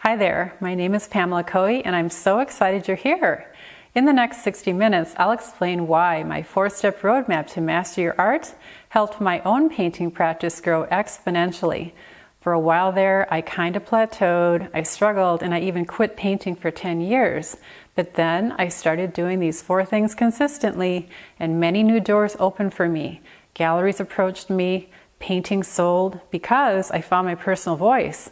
Hi there, my name is Pamela Coe and I'm so excited you're here. In the next 60 minutes, I'll explain why my 4-step roadmap to master your art helped my own painting practice grow exponentially. For a while there, I kind of plateaued, I struggled, and I even quit painting for 10 years. But then I started doing these 4 things consistently, and many new doors opened for me. Galleries approached me, paintings sold, because I found my personal voice.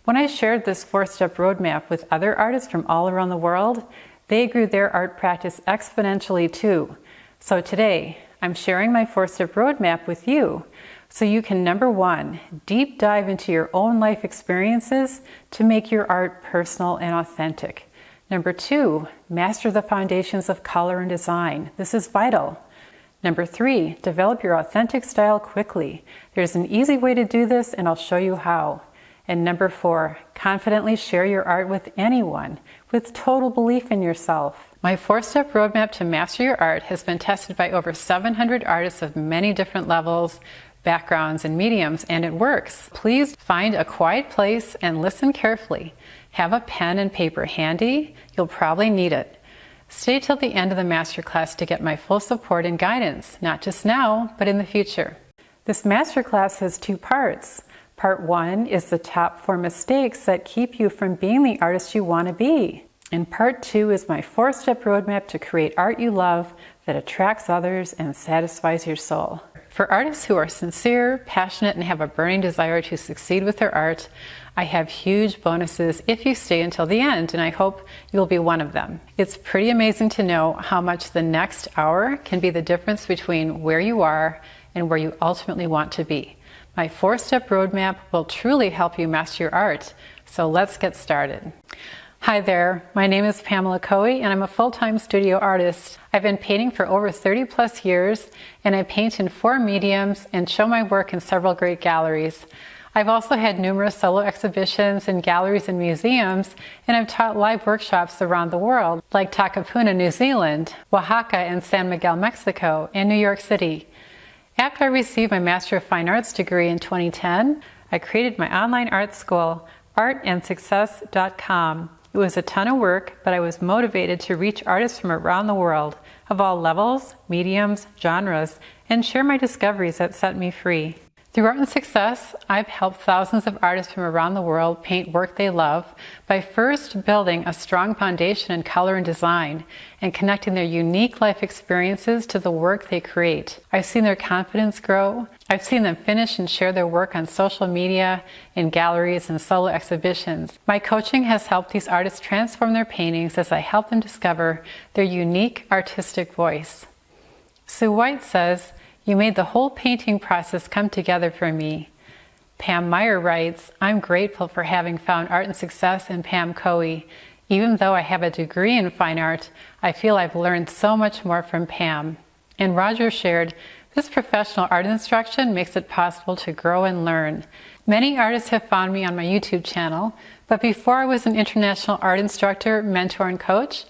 When I shared this 4-step roadmap with other artists from all around the world, they grew their art practice exponentially too. So today, I'm sharing my 4-step roadmap with you so you can, number 1, deep dive into your own life experiences to make your art personal and authentic. Number 2, master the foundations of color and design. This is vital. Number 3, develop your authentic style quickly. There's an easy way to do this and I'll show you how. And number 4, confidently share your art with anyone with total belief in yourself. My 4-step roadmap to master your art has been tested by over 700 artists of many different levels, backgrounds, and mediums, and it works. Please find a quiet place and listen carefully. Have a pen and paper handy. You'll probably need it. Stay till the end of the masterclass to get my full support and guidance, not just now, but in the future. This masterclass has 2 parts. Part 1 is the top 4 mistakes that keep you from being the artist you want to be. And Part 2 is my 4-step roadmap to create art you love that attracts others and satisfies your soul. For artists who are sincere, passionate, and have a burning desire to succeed with their art, I have huge bonuses if you stay until the end, and I hope you'll be one of them. It's pretty amazing to know how much the next hour can be the difference between where you are and where you ultimately want to be. My 4-step roadmap will truly help you master your art, so let's get started. Hi there, my name is Pamela Coe and I'm a full-time studio artist. I've been painting for over 30 plus years and I paint in 4 mediums and show my work in several great galleries. I've also had numerous solo exhibitions in galleries and museums, and I've taught live workshops around the world, like Takapuna, New Zealand, Oaxaca and San Miguel, Mexico, and New York City. After I received my Master of Fine Arts degree in 2010, I created my online art school, artandsuccess.com. It was a ton of work, but I was motivated to reach artists from around the world, of all levels, mediums, genres, and share my discoveries that set me free. Through Art and Success, I've helped thousands of artists from around the world paint work they love by first building a strong foundation in color and design and connecting their unique life experiences to the work they create. I've seen their confidence grow. I've seen them finish and share their work on social media, in galleries, and solo exhibitions. My coaching has helped these artists transform their paintings as I help them discover their unique artistic voice. Sue White says, "You made the whole painting process come together for me." Pam Meyer writes, "I'm grateful for having found Art and Success in Pam Coe. Even though I have a degree in fine art, I feel I've learned so much more from Pam." And Roger shared, "This professional art instruction makes it possible to grow and learn. Many artists have found me on my YouTube channel, but before I was an international art instructor, mentor, and coach,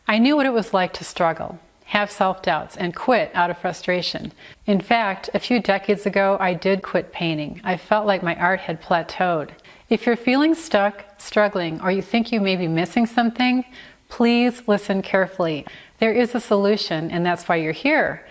I knew what it was like to struggle, have self-doubts, and quit out of frustration. In fact, a few decades ago, I did quit painting. I felt like my art had plateaued. If you're feeling stuck, struggling, or you think you may be missing something, please listen carefully. There is a solution, and that's why you're here.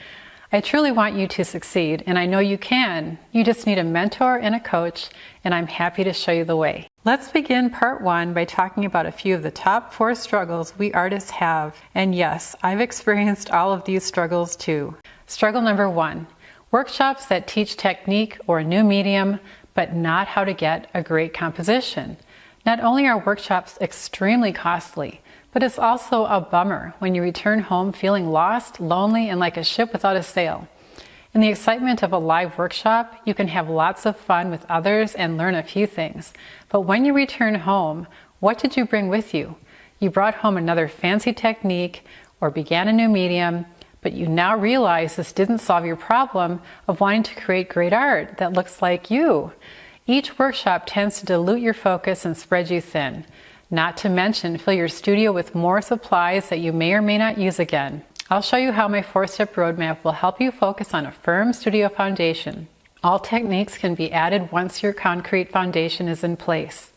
I truly want you to succeed, and I know you can. You just need a mentor and a coach, and I'm happy to show you the way. Let's begin part 1 by talking about a few of the top 4 struggles we artists have. And yes, I've experienced all of these struggles too. Struggle number 1, workshops that teach technique or a new medium, but not how to get a great composition. Not only are workshops extremely costly, but it's also a bummer when you return home feeling lost, lonely, and like a ship without a sail. In the excitement of a live workshop, you can have lots of fun with others and learn a few things. But when you return home, what did you bring with you? You brought home another fancy technique or began a new medium, but you now realize this didn't solve your problem of wanting to create great art that looks like you. Each workshop tends to dilute your focus and spread you thin. Not to mention, fill your studio with more supplies that you may or may not use again. I'll show you how my 4-step roadmap will help you focus on a firm studio foundation. All techniques can be added once your concrete foundation is in place.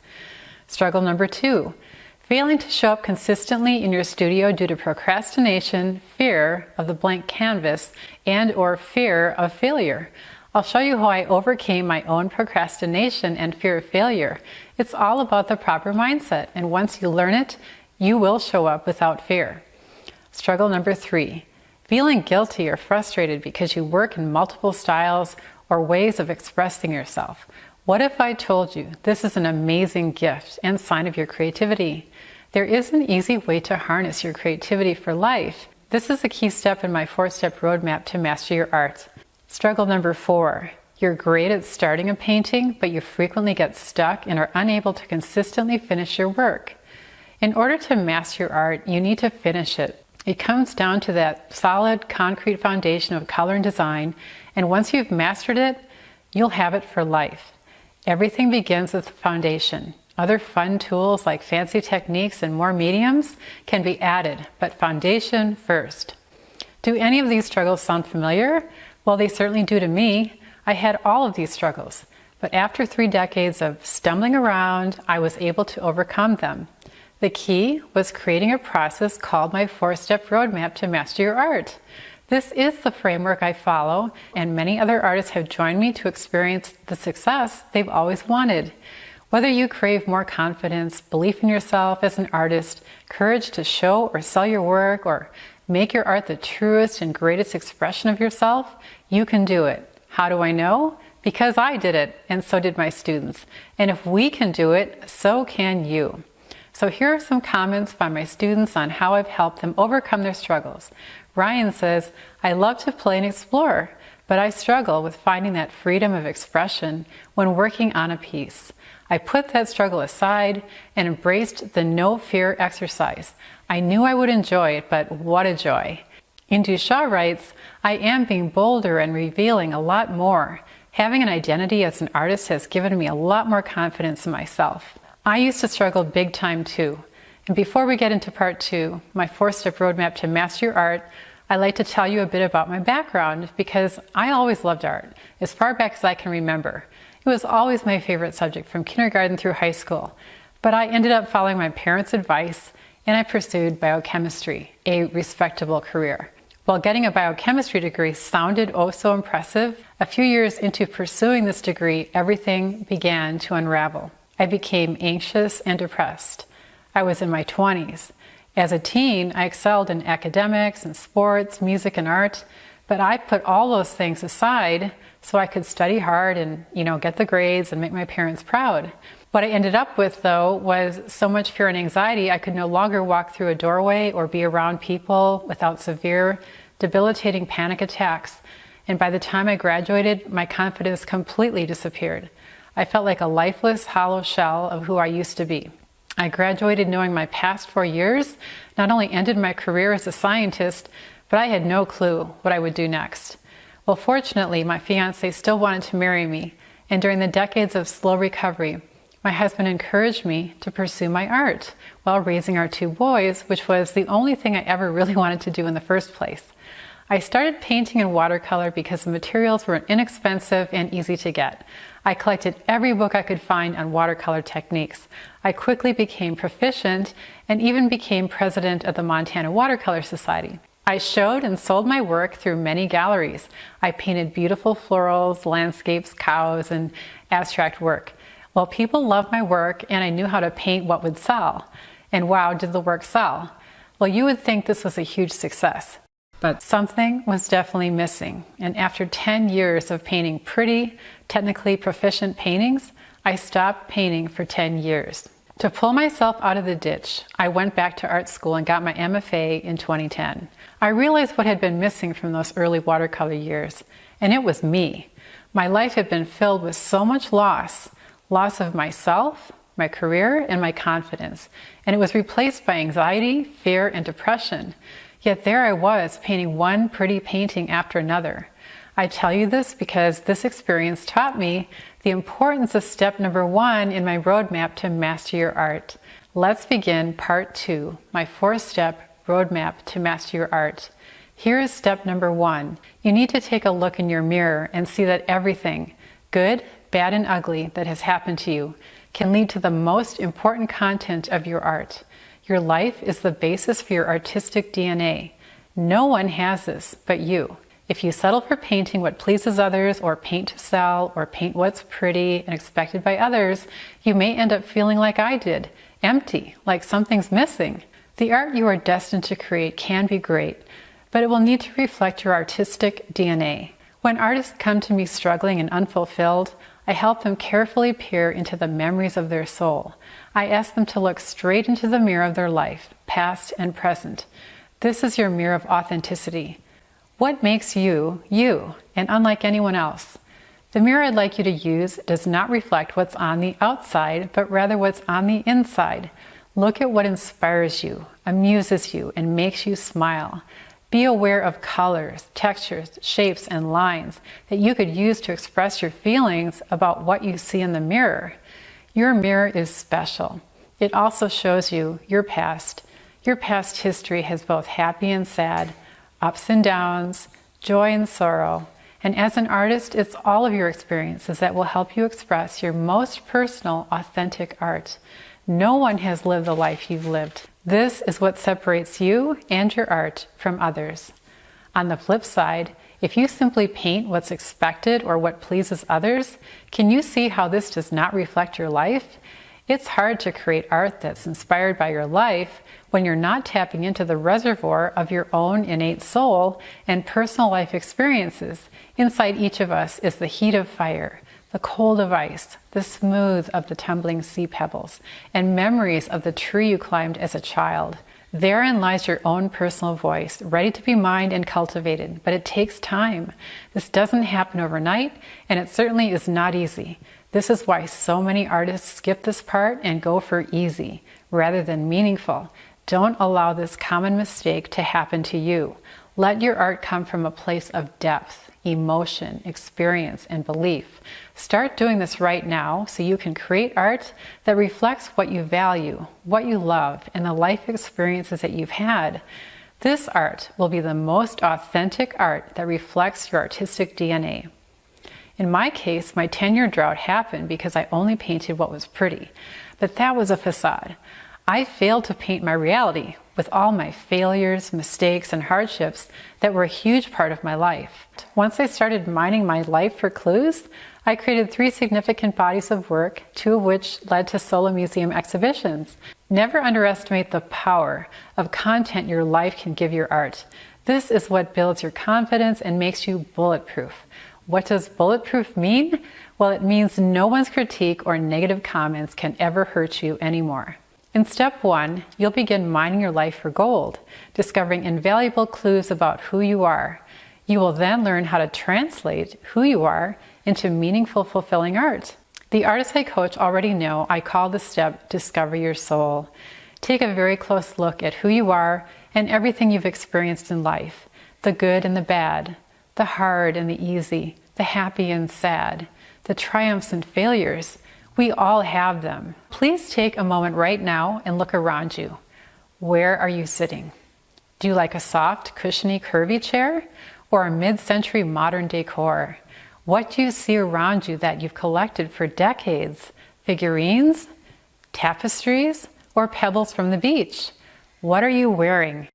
Struggle number 2, failing to show up consistently in your studio due to procrastination, fear of the blank canvas, and/or fear of failure. I'll show you how I overcame my own procrastination and fear of failure. It's all about the proper mindset, and once you learn it, you will show up without fear. Struggle number 3, feeling guilty or frustrated because you work in multiple styles or ways of expressing yourself. What if I told you this is an amazing gift and sign of your creativity? There is an easy way to harness your creativity for life. This is a key step in my 4-step roadmap to master your art. Struggle number 4, you're great at starting a painting, but you frequently get stuck and are unable to consistently finish your work. In order to master your art, you need to finish it. It comes down to that solid, concrete foundation of color and design, and once you've mastered it, you'll have it for life. Everything begins with the foundation. Other fun tools like fancy techniques and more mediums can be added, but foundation first. Do any of these struggles sound familiar? Well, they certainly do to me. I had all of these struggles, but after 3 decades of stumbling around, I was able to overcome them. The key was creating a process called my 4-step roadmap to master your art. This is the framework I follow, and many other artists have joined me to experience the success they've always wanted. Whether you crave more confidence, belief in yourself as an artist, courage to show or sell your work, or make your art the truest and greatest expression of yourself, you can do it. How do I know? Because I did it, and so did my students. And if we can do it, so can you. So here are some comments by my students on how I've helped them overcome their struggles. Ryan says, I love to play and explore, but I struggle with finding that freedom of expression when working on a piece. I put that struggle aside and embraced the no fear exercise. I knew I would enjoy it, but what a joy. Indu Shah writes, I am being bolder and revealing a lot more. Having an identity as an artist has given me a lot more confidence in myself. I used to struggle big time too. And before we get into part 2, my 4-step roadmap to master your art, I'd like to tell you a bit about my background because I always loved art, as far back as I can remember. It was always my favorite subject from kindergarten through high school. But I ended up following my parents' advice and I pursued biochemistry, a respectable career. While getting a biochemistry degree sounded oh so impressive, a few years into pursuing this degree, everything began to unravel. I became anxious and depressed. I was in my 20s. As a teen, I excelled in academics and sports, music and art, but I put all those things aside so I could study hard and, get the grades and make my parents proud. What I ended up with, though, was so much fear and anxiety I could no longer walk through a doorway or be around people without severe, debilitating panic attacks. And by the time I graduated, my confidence completely disappeared. I felt like a lifeless, hollow shell of who I used to be. I graduated knowing my past 4 years not only ended my career as a scientist, but I had no clue what I would do next. Well, fortunately, my fiancé still wanted to marry me, and during the decades of slow recovery, my husband encouraged me to pursue my art while raising our 2 boys, which was the only thing I ever really wanted to do in the first place. I started painting in watercolor because the materials were inexpensive and easy to get. I collected every book I could find on watercolor techniques. I quickly became proficient and even became president of the Montana Watercolor Society. I showed and sold my work through many galleries. I painted beautiful florals, landscapes, cows, and abstract work. Well, people loved my work and I knew how to paint what would sell. And wow, did the work sell? Well, you would think this was a huge success. But something was definitely missing, and after 10 years of painting pretty, technically proficient paintings, I stopped painting for 10 years. To pull myself out of the ditch, I went back to art school and got my MFA in 2010. I realized what had been missing from those early watercolor years, and it was me. My life had been filled with so much loss of myself, my career, and my confidence, and it was replaced by anxiety, fear, and depression. Yet there I was, painting one pretty painting after another. I tell you this because this experience taught me the importance of step number 1 in my roadmap to master your art. Let's begin part 2, my 4-step roadmap to master your art. Here is step number 1. You need to take a look in your mirror and see that everything, good, bad, and ugly, that has happened to you can lead to the most important content of your art. Your life is the basis for your artistic DNA. No one has this but you. If you settle for painting what pleases others, or paint to sell, or paint what's pretty and expected by others, you may end up feeling like I did, empty, like something's missing. The art you are destined to create can be great, but it will need to reflect your artistic DNA. When artists come to me struggling and unfulfilled, I help them carefully peer into the memories of their soul. I ask them to look straight into the mirror of their life, past and present. This is your mirror of authenticity. What makes you, you, and unlike anyone else? The mirror I'd like you to use does not reflect what's on the outside, but rather what's on the inside. Look at what inspires you, amuses you, and makes you smile. Be aware of colors, textures, shapes, and lines that you could use to express your feelings about what you see in the mirror. Your mirror is special. It also shows you your past. Your past history has both happy and sad, ups and downs, joy and sorrow. And as an artist, it's all of your experiences that will help you express your most personal, authentic art. No one has lived the life you've lived. This is what separates you and your art from others. On the flip side, if you simply paint what's expected or what pleases others, can you see how this does not reflect your life? It's hard to create art that's inspired by your life when you're not tapping into the reservoir of your own innate soul and personal life experiences. Inside each of us is the heat of fire, the cold of ice, the smooth of the tumbling sea pebbles, and memories of the tree you climbed as a child. Therein lies your own personal voice, ready to be mined and cultivated, but it takes time. This doesn't happen overnight, and it certainly is not easy. This is why so many artists skip this part and go for easy, rather than meaningful. Don't allow this common mistake to happen to you. Let your art come from a place of depth, emotion, experience, and belief. Start doing this right now so you can create art that reflects what you value, what you love, and the life experiences that you've had. This art will be the most authentic art that reflects your artistic DNA. In my case, my 10-year drought happened because I only painted what was pretty, but that was a facade. I failed to paint my reality with all my failures, mistakes, and hardships that were a huge part of my life. Once I started mining my life for clues, I created 3 significant bodies of work, 2 of which led to solo museum exhibitions. Never underestimate the power of content your life can give your art. This is what builds your confidence and makes you bulletproof. What does bulletproof mean? Well, it means no one's critique or negative comments can ever hurt you anymore. In step 1, you'll begin mining your life for gold, discovering invaluable clues about who you are. You will then learn how to translate who you are into meaningful, fulfilling art. The artists I coach already know I call this step Discover Your Soul. Take a very close look at who you are and everything you've experienced in life, the good and the bad, the hard and the easy, the happy and sad, the triumphs and failures. We all have them. Please take a moment right now and look around you. Where are you sitting? Do you like a soft, cushiony, curvy chair or a mid-century modern decor? What do you see around you that you've collected for decades? Figurines, tapestries, or pebbles from the beach? What are you wearing?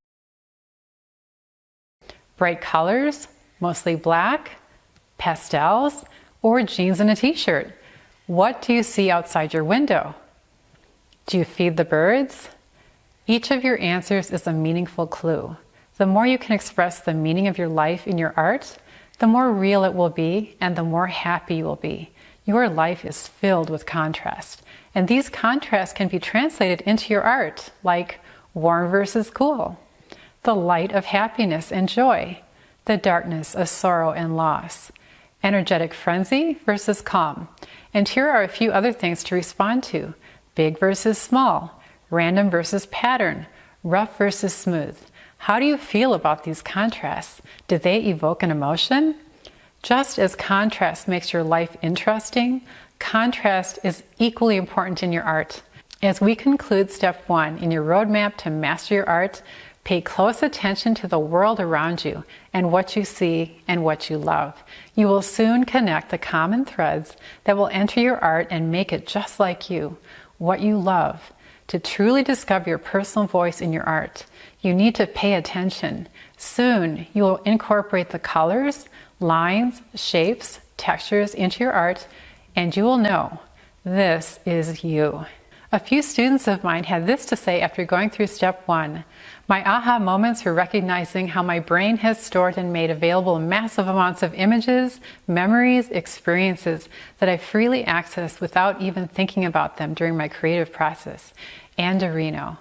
Bright colors, mostly black, pastels, or jeans and a t-shirt? What do you see outside your window? Do you feed the birds? Each of your answers is a meaningful clue. The more you can express the meaning of your life in your art, the more real it will be and the more happy you will be. Your life is filled with contrast, and these contrasts can be translated into your art, like warm versus cool, the light of happiness and joy, the darkness of sorrow and loss, energetic frenzy versus calm. And here are a few other things to respond to: big versus small, random versus pattern, rough versus smooth. How do you feel about these contrasts? Do they evoke an emotion? Just as contrast makes your life interesting, contrast is equally important in your art. As we conclude step 1 in your roadmap to master your art, Pay close attention to the world around you and what you see and what you love. You will soon connect the common threads that will enter your art and make it just like you, what you love. To truly discover your personal voice in your art, you need to pay attention. Soon, you will incorporate the colors, lines, shapes, textures into your art, and you will know this is you. A few students of mine had this to say after going through step 1. My aha moments were recognizing how my brain has stored and made available massive amounts of images, memories, experiences that I freely access without even thinking about them during my creative process. And Reno.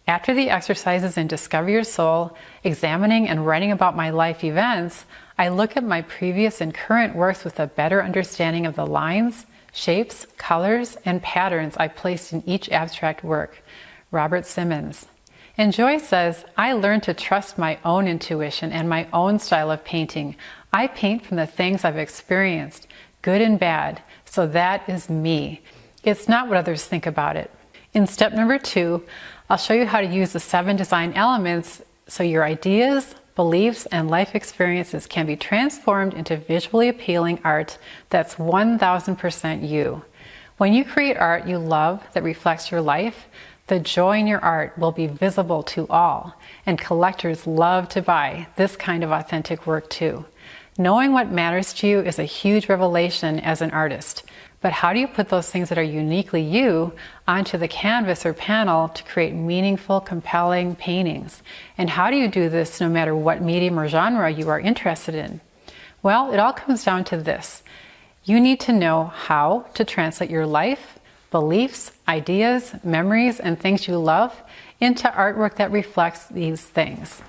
After the exercises in Discover Your Soul, examining and writing about my life events, I look at my previous and current works with a better understanding of the lines, shapes, colors, and patterns I placed in each abstract work. Robert Simmons. And Joy says, I learned to trust my own intuition and my own style of painting. I paint from the things I've experienced, good and bad, so that is me. It's not what others think about it. In step number 2, I'll show you how to use the 7 design elements so your ideas, beliefs, and life experiences can be transformed into visually appealing art that's 1000% you. When you create art you love that reflects your life, the joy in your art will be visible to all, and collectors love to buy this kind of authentic work too. Knowing what matters to you is a huge revelation as an artist. But how do you put those things that are uniquely you onto the canvas or panel to create meaningful, compelling paintings? And how do you do this no matter what medium or genre you are interested in? Well, it all comes down to this. You need to know how to translate your life, beliefs, ideas, memories, and things you love into artwork that reflects these things.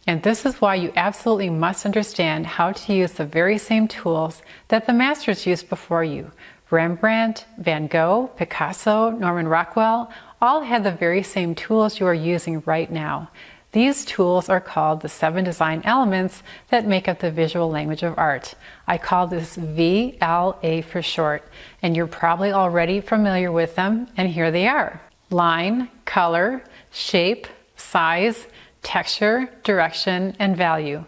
And this is why you absolutely must understand how to use the very same tools that the masters used before you. Rembrandt, Van Gogh, Picasso, Norman Rockwell all had the very same tools you are using right now. These tools are called the 7 design elements that make up the visual language of art. I call this VLA for short, and you're probably already familiar with them, and here they are. Line, color, shape, size, texture, direction, and value.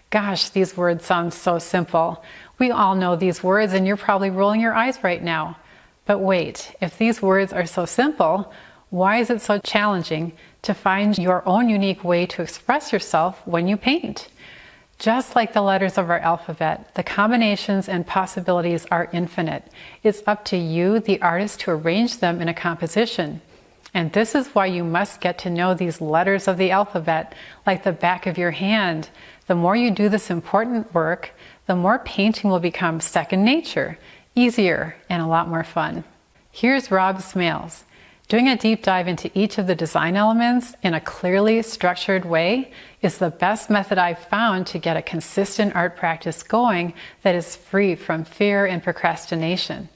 Gosh, these words sound so simple. We all know these words and you're probably rolling your eyes right now. But wait, if these words are so simple, why is it so challenging to find your own unique way to express yourself when you paint? Just like the letters of our alphabet, the combinations and possibilities are infinite. It's up to you, the artist, to arrange them in a composition. And this is why you must get to know these letters of the alphabet like the back of your hand. The more you do this important work, the more painting will become second nature, easier, and a lot more fun. Here's Rob Smales. Doing a deep dive into each of the design elements in a clearly structured way is the best method I've found to get a consistent art practice going that is free from fear and procrastination.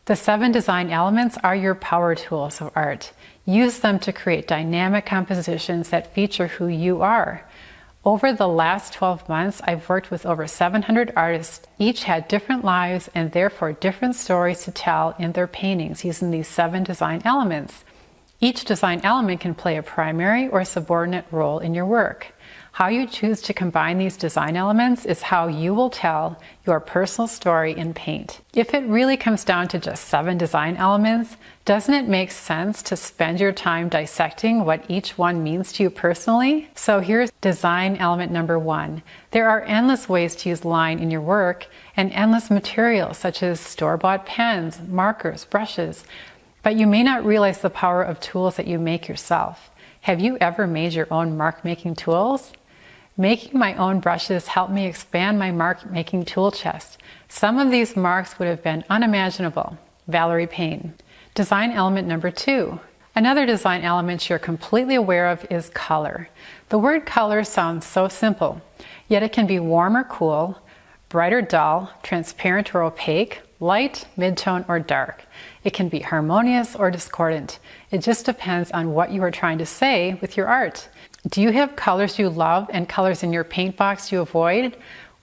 The 7 design elements are your power tools of art. Use them to create dynamic compositions that feature who you are. Over the last 12 months, I've worked with over 700 artists. Each had different lives and therefore different stories to tell in their paintings using these 7 design elements. Each design element can play a primary or subordinate role in your work. How you choose to combine these design elements is how you will tell your personal story in paint. If it really comes down to just 7 design elements, doesn't it make sense to spend your time dissecting what each one means to you personally? So here's design element number 1. There are endless ways to use line in your work and endless materials such as store-bought pens, markers, brushes, but you may not realize the power of tools that you make yourself. Have you ever made your own mark-making tools? Making my own brushes helped me expand my mark-making tool chest. Some of these marks would have been unimaginable. Valerie Payne. Design element number 2. Another design element you're completely aware of is color. The word color sounds so simple, yet it can be warm or cool, bright or dull, transparent or opaque, light, mid-tone, or dark. It can be harmonious or discordant. It just depends on what you are trying to say with your art. Do you have colors you love and colors in your paint box you avoid?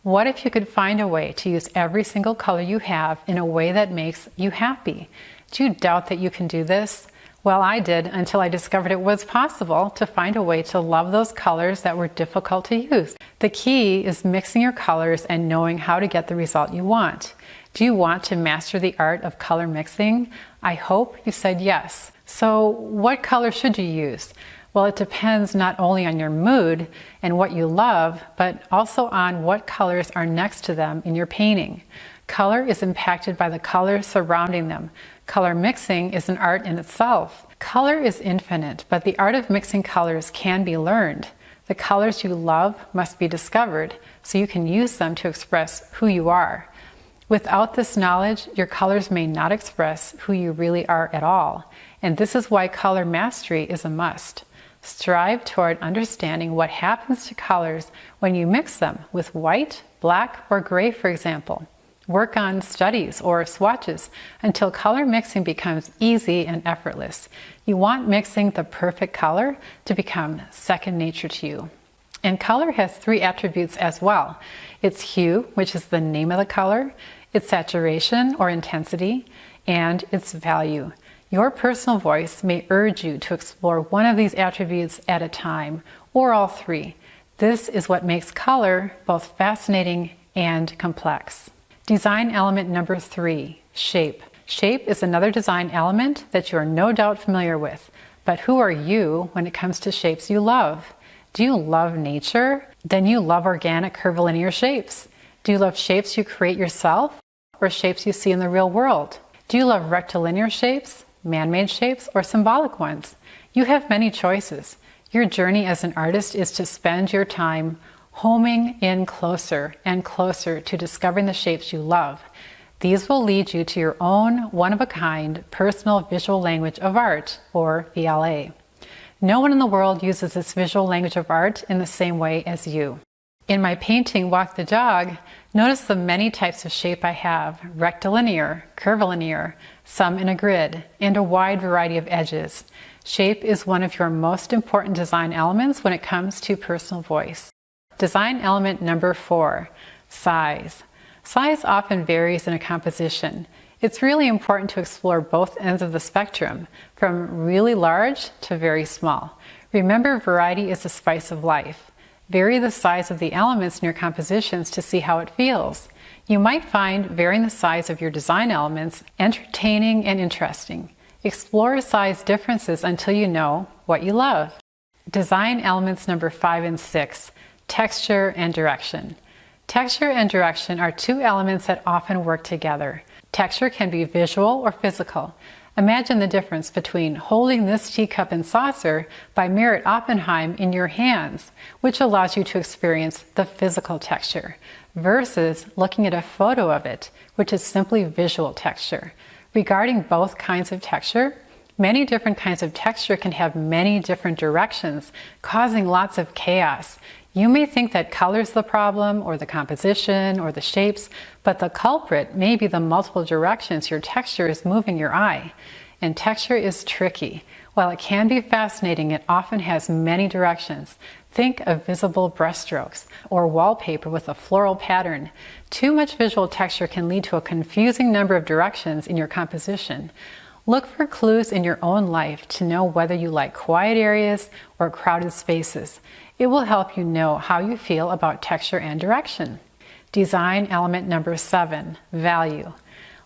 What if you could find a way to use every single color you have in a way that makes you happy? Do you doubt that you can do this? Well, I did until I discovered it was possible to find a way to love those colors that were difficult to use. The key is mixing your colors and knowing how to get the result you want. Do you want to master the art of color mixing? I hope you said yes. So what color should you use? Well, it depends not only on your mood and what you love, but also on what colors are next to them in your painting. Color is impacted by the colors surrounding them. Color mixing is an art in itself. Color is infinite, but the art of mixing colors can be learned. The colors you love must be discovered so you can use them to express who you are. Without this knowledge, your colors may not express who you really are at all. And this is why color mastery is a must. Strive toward understanding what happens to colors when you mix them with white, black, or gray, for example. Work on studies or swatches until color mixing becomes easy and effortless. You want mixing the perfect color to become second nature to you. And color has 3 attributes as well. Its hue, which is the name of the color, its saturation or intensity, and its value. Your personal voice may urge you to explore one of these attributes at a time, or all 3. This is what makes color both fascinating and complex. Design element number 3, shape. Shape is another design element that you are no doubt familiar with. But who are you when it comes to shapes you love? Do you love nature? Then you love organic curvilinear shapes. Do you love shapes you create yourself or shapes you see in the real world? Do you love rectilinear shapes, man-made shapes, or symbolic ones? You have many choices. Your journey as an artist is to spend your time homing in closer and closer to discovering the shapes you love. These will lead you to your own one-of-a-kind personal visual language of art, or VLA. No one in the world uses this visual language of art in the same way as you. In my painting, Walk the Dog, notice the many types of shape I have: rectilinear, curvilinear, some in a grid, and a wide variety of edges. Shape is one of your most important design elements when it comes to personal voice. Design element number 4, size. Size often varies in a composition. It's really important to explore both ends of the spectrum, from really large to very small. Remember, variety is the spice of life. Vary the size of the elements in your compositions to see how it feels. You might find varying the size of your design elements entertaining and interesting. Explore size differences until you know what you love. Design elements number 5 and 6. Texture and direction. Texture and direction are 2 elements that often work together. Texture can be visual or physical. Imagine the difference between holding this teacup and saucer by Merritt Oppenheim in your hands, which allows you to experience the physical texture, versus looking at a photo of it, which is simply visual texture. Regarding both kinds of texture, many different kinds of texture can have many different directions, causing lots of chaos. You may think that color's the problem, or the composition, or the shapes, but the culprit may be the multiple directions your texture is moving your eye. And texture is tricky. While it can be fascinating, it often has many directions. Think of visible brushstrokes, or wallpaper with a floral pattern. Too much visual texture can lead to a confusing number of directions in your composition. Look for clues in your own life to know whether you like quiet areas or crowded spaces. It will help you know how you feel about texture and direction. Design element number 7, value.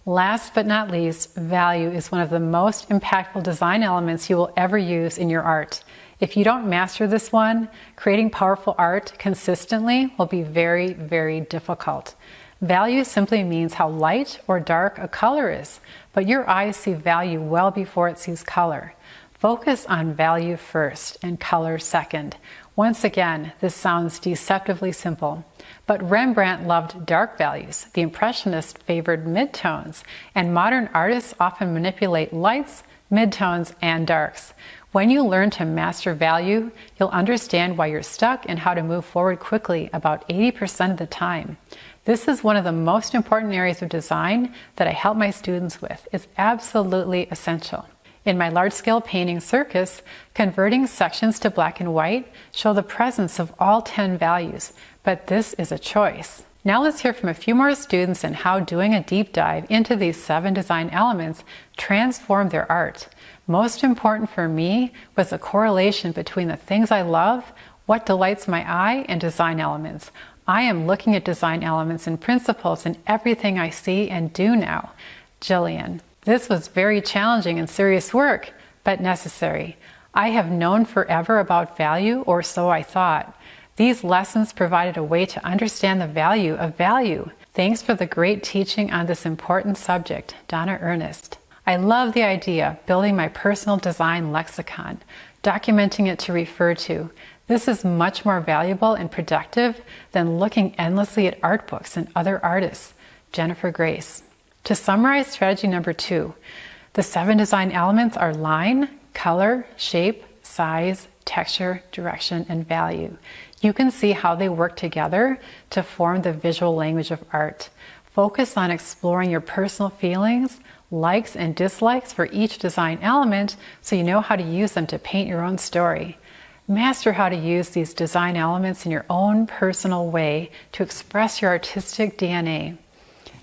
Last but not least, value is one of the most impactful design elements you will ever use in your art. If you don't master this one, creating powerful art consistently will be very, very difficult. Value simply means how light or dark a color is, but your eyes see value well before it sees color. Focus on value first and color second. Once again, this sounds deceptively simple, but Rembrandt loved dark values, the Impressionists favored midtones, and modern artists often manipulate lights, midtones, and darks. When you learn to master value, you'll understand why you're stuck and how to move forward quickly about 80% of the time. This is one of the most important areas of design that I help my students with. It's absolutely essential. In my large-scale painting circus, converting sections to black and white show the presence of all 10 values, but this is a choice. Now let's hear from a few more students and how doing a deep dive into these 7 design elements transform their art. Most important for me was the correlation between the things I love, what delights my eye, and design elements. I am looking at design elements and principles in everything I see and do now. Jillian. This was very challenging and serious work, but necessary. I have known forever about value, or so I thought. These lessons provided a way to understand the value of value. Thanks for the great teaching on this important subject, Donna Ernest. I love the idea of building my personal design lexicon, documenting it to refer to. This is much more valuable and productive than looking endlessly at art books and other artists. Jennifer Grace. To summarize strategy number 2, the 7 design elements are line, color, shape, size, texture, direction, and value. You can see how they work together to form the visual language of art. Focus on exploring your personal feelings, likes and dislikes for each design element so you know how to use them to paint your own story. Master how to use these design elements in your own personal way to express your artistic DNA.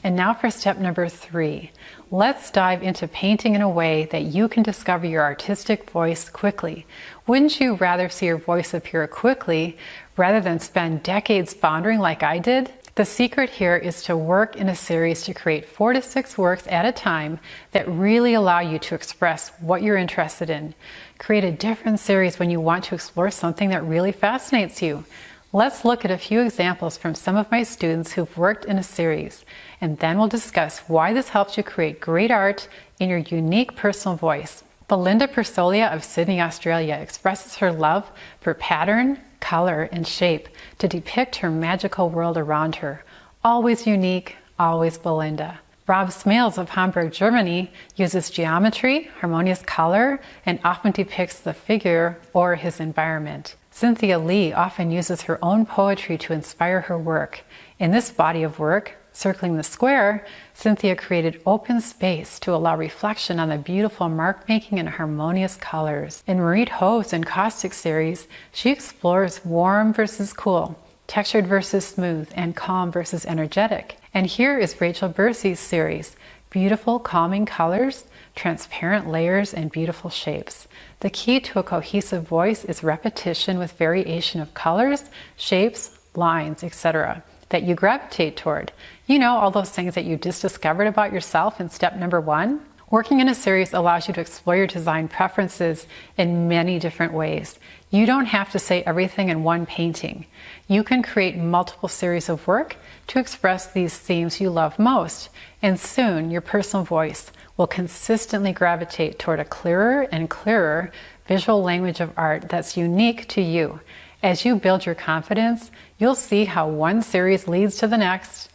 And now for step number 3. Let's dive into painting in a way that you can discover your artistic voice quickly. Wouldn't you rather see your voice appear quickly rather than spend decades pondering like I did? The secret here is to work in a series to create 4 to 6 works at a time that really allow you to express what you're interested in. Create a different series when you want to explore something that really fascinates you. Let's look at a few examples from some of my students who've worked in a series, and then we'll discuss why this helps you create great art in your unique personal voice. Belinda Persolia of Sydney, Australia expresses her love for pattern, color, and shape to depict her magical world around her. Always unique, always Belinda. Rob Smales of Hamburg, Germany uses geometry, harmonious color, and often depicts the figure or his environment. Cynthia Lee often uses her own poetry to inspire her work. In this body of work, Circling the Square, Cynthia created open space to allow reflection on the beautiful mark-making and harmonious colors. In Marie Hove's Encaustic series, she explores warm versus cool, textured versus smooth, and calm versus energetic. And here is Rachel Bursey's series, beautiful calming colors, transparent layers, and beautiful shapes. The key to a cohesive voice is repetition with variation of colors, shapes, lines, etc. that you gravitate toward. You know, all those things that you just discovered about yourself in step number 1? Working in a series allows you to explore your design preferences in many different ways. You don't have to say everything in one painting. You can create multiple series of work to express these themes you love most, and soon your personal voice will consistently gravitate toward a clearer and clearer visual language of art that's unique to you. As you build your confidence, you'll see how one series leads to the next,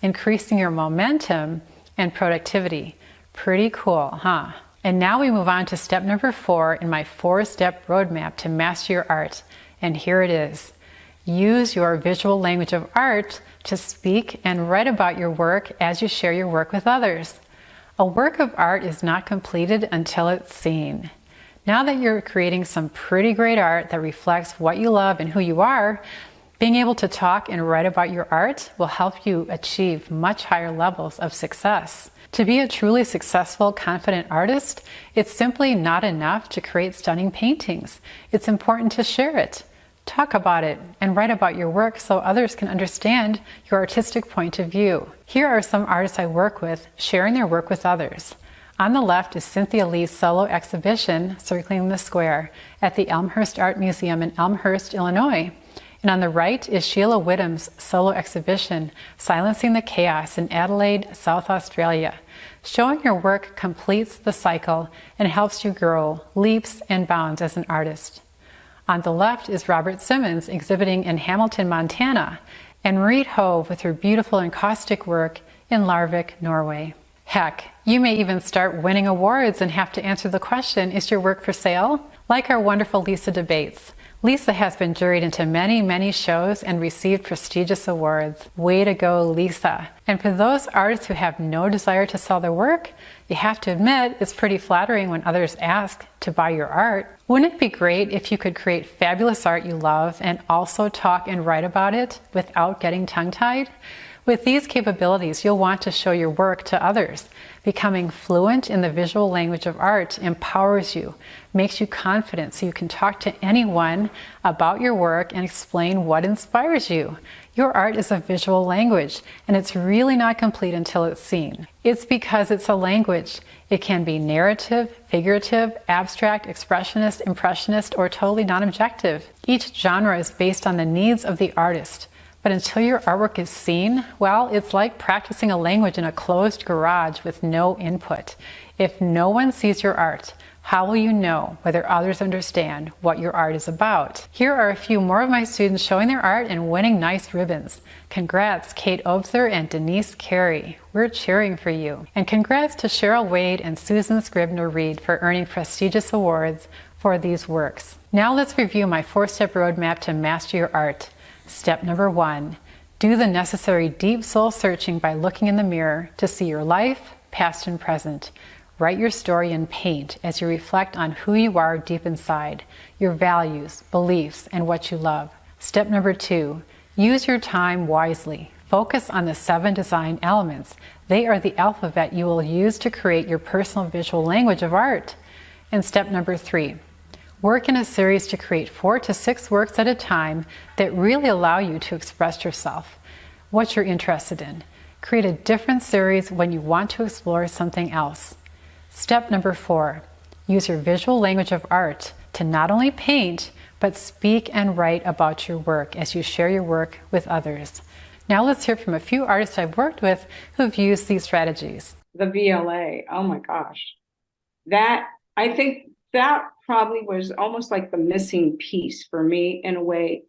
increasing your momentum and productivity. Pretty cool, huh? And now we move on to step number 4 in my 4-step roadmap to master your art. And here it is. Use your visual language of art to speak and write about your work as you share your work with others. A work of art is not completed until it's seen. Now that you're creating some pretty great art that reflects what you love and who you are, being able to talk and write about your art will help you achieve much higher levels of success. To be a truly successful, confident artist, it's simply not enough to create stunning paintings. It's important to share it, talk about it, and write about your work so others can understand your artistic point of view. Here are some artists I work with sharing their work with others. On the left is Cynthia Lee's solo exhibition, Circling the Square, at the Elmhurst Art Museum in Elmhurst, Illinois. And on the right is Sheila Whittam's solo exhibition, Silencing the Chaos, in Adelaide, South Australia. Showing your work completes the cycle and helps you grow leaps and bounds as an artist. On the left is Robert Simmons exhibiting in Hamilton, Montana, and Marie Hove with her beautiful encaustic work in Larvik, Norway. Heck, you may even start winning awards and have to answer the question, is your work for sale? Like our wonderful Lisa Debates. Lisa has been juried into many shows and received prestigious awards. Way to go, Lisa. And for those artists who have no desire to sell their work, you have to admit it's pretty flattering when others ask to buy your art. Wouldn't it be great if you could create fabulous art you love and also talk and write about it without getting tongue-tied? With these capabilities, you'll want to show your work to others. Becoming fluent in the visual language of art empowers you, makes you confident so you can talk to anyone about your work and explain what inspires you. Your art is a visual language, and it's really not complete until it's seen. It's because it's a language. It can be narrative, figurative, abstract, expressionist, impressionist, or totally non-objective. Each genre is based on the needs of the artist. But until your artwork is seen, well, it's like practicing a language in a closed garage with no input. If no one sees your art, how will you know whether others understand what your art is about? Here are a few more of my students showing their art and winning nice ribbons. Congrats, Kate Obser and Denise Carey. We're cheering for you. And congrats to Cheryl Wade and Susan Scribner-Reed for earning prestigious awards for these works. Now let's review my 4-step roadmap to master your art. Step number 1, do the necessary deep soul searching by looking in the mirror to see your life, past and present. Write your story in paint as you reflect on who you are deep inside, your values, beliefs, and what you love. Step number 2, use your time wisely. Focus on the 7 design elements. They are the alphabet you will use to create your personal visual language of art. And step number 3, work in a series to create 4 to 6 works at a time that really allow you to express yourself, what you're interested in. Create a different series when you want to explore something else. Step number 4, use your visual language of art to not only paint, but speak and write about your work as you share your work with others. Now let's hear from a few artists I've worked with who've used these strategies. The VLA, oh my gosh. I think that probably was almost like the missing piece for me in a way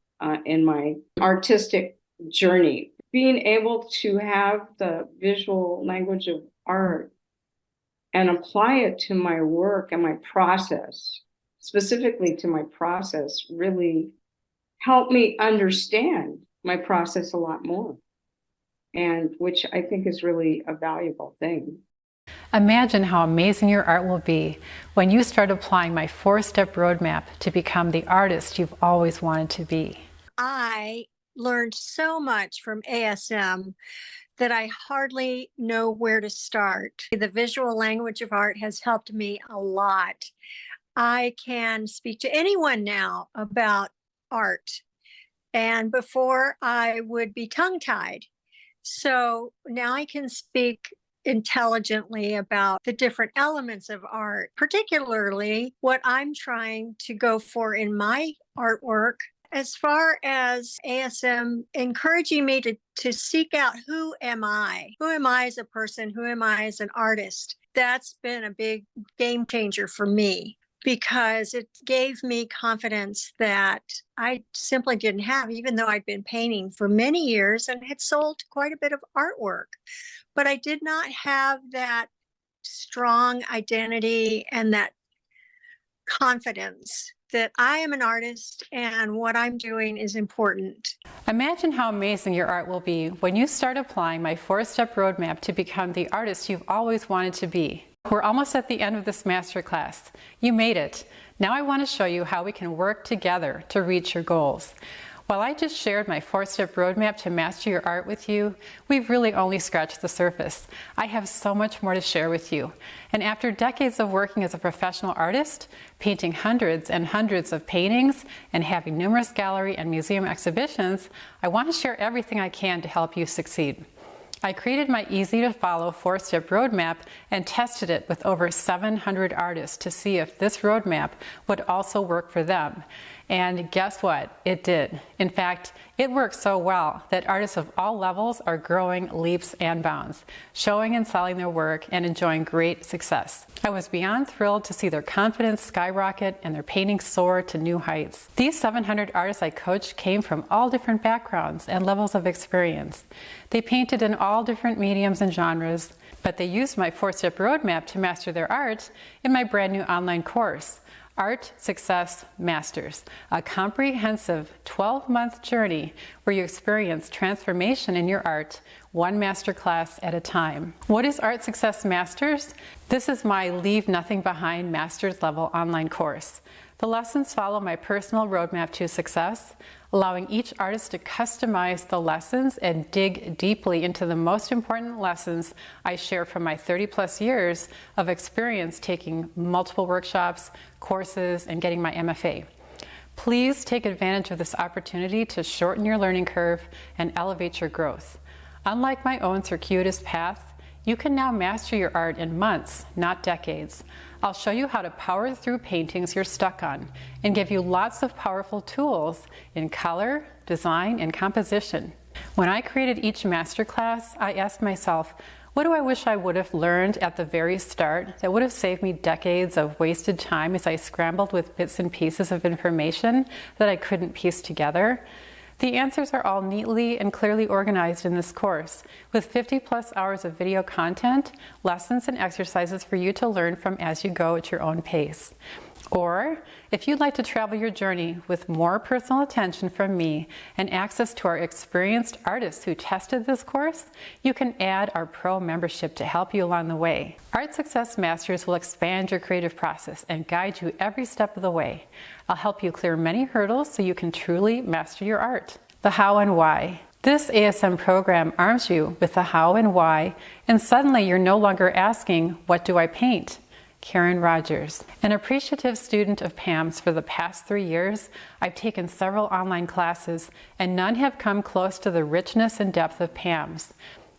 in my artistic journey. Being able to have the visual language of art and apply it to my work and my process, specifically to my process, really helped me understand my process a lot more, and which I think is really a valuable thing. Imagine how amazing your art will be when you start applying my 4-step roadmap to become the artist you've always wanted to be. I learned so much from ASM that I hardly know where to start. The visual language of art has helped me a lot. I can speak to anyone now about art, and before I would be tongue-tied. So now I can speak intelligently about the different elements of art, particularly what I'm trying to go for in my artwork. As far as ASM encouraging me to seek out who am I? Who am I as a person? Who am I as an artist? That's been a big game changer for me, because it gave me confidence that I simply didn't have, even though I'd been painting for many years and had sold quite a bit of artwork. But I did not have that strong identity and that confidence that I am an artist and what I'm doing is important. Imagine how amazing your art will be when you start applying my 4-step roadmap to become the artist you've always wanted to be. We're almost at the end of this masterclass. You made it. Now I want to show you how we can work together to reach your goals. While I just shared my 4-step roadmap to master your art with you, we've really only scratched the surface. I have so much more to share with you. And after decades of working as a professional artist, painting hundreds and hundreds of paintings, and having numerous gallery and museum exhibitions, I want to share everything I can to help you succeed. I created my easy-to-follow 4-step roadmap and tested it with over 700 artists to see if this roadmap would also work for them. And guess what? It did. In fact, it works so well that artists of all levels are growing leaps and bounds, showing and selling their work and enjoying great success. I was beyond thrilled to see their confidence skyrocket and their paintings soar to new heights. These 700 artists I coached came from all different backgrounds and levels of experience. They painted in all different mediums and genres, but they used my 4-step roadmap to master their art in my brand new online course, Art Success Masters, a comprehensive 12-month journey where you experience transformation in your art, one masterclass at a time. What is Art Success Masters? This is my Leave Nothing Behind Master's Level online course. The lessons follow my personal roadmap to success, allowing each artist to customize the lessons and dig deeply into the most important lessons I share from my 30+ years of experience taking multiple workshops, courses, and getting my MFA. Please take advantage of this opportunity to shorten your learning curve and elevate your growth. Unlike my own circuitous path, you can now master your art in months, not decades. I'll show you how to power through paintings you're stuck on and give you lots of powerful tools in color, design, and composition. When I created each masterclass, I asked myself, what do I wish I would have learned at the very start that would have saved me decades of wasted time as I scrambled with bits and pieces of information that I couldn't piece together? The answers are all neatly and clearly organized in this course, with 50+ hours of video content, lessons, and exercises for you to learn from as you go at your own pace. Or, if you'd like to travel your journey with more personal attention from me and access to our experienced artists who tested this course, you can add our Pro membership to help you along the way. Art Success Masters will expand your creative process and guide you every step of the way. I'll help you clear many hurdles so you can truly master your art. The how and why. This ASM program arms you with the how and why, and suddenly you're no longer asking, what do I paint? Karen Rogers. An appreciative student of Pam's for the past 3 years, I've taken several online classes, and none have come close to the richness and depth of Pam's.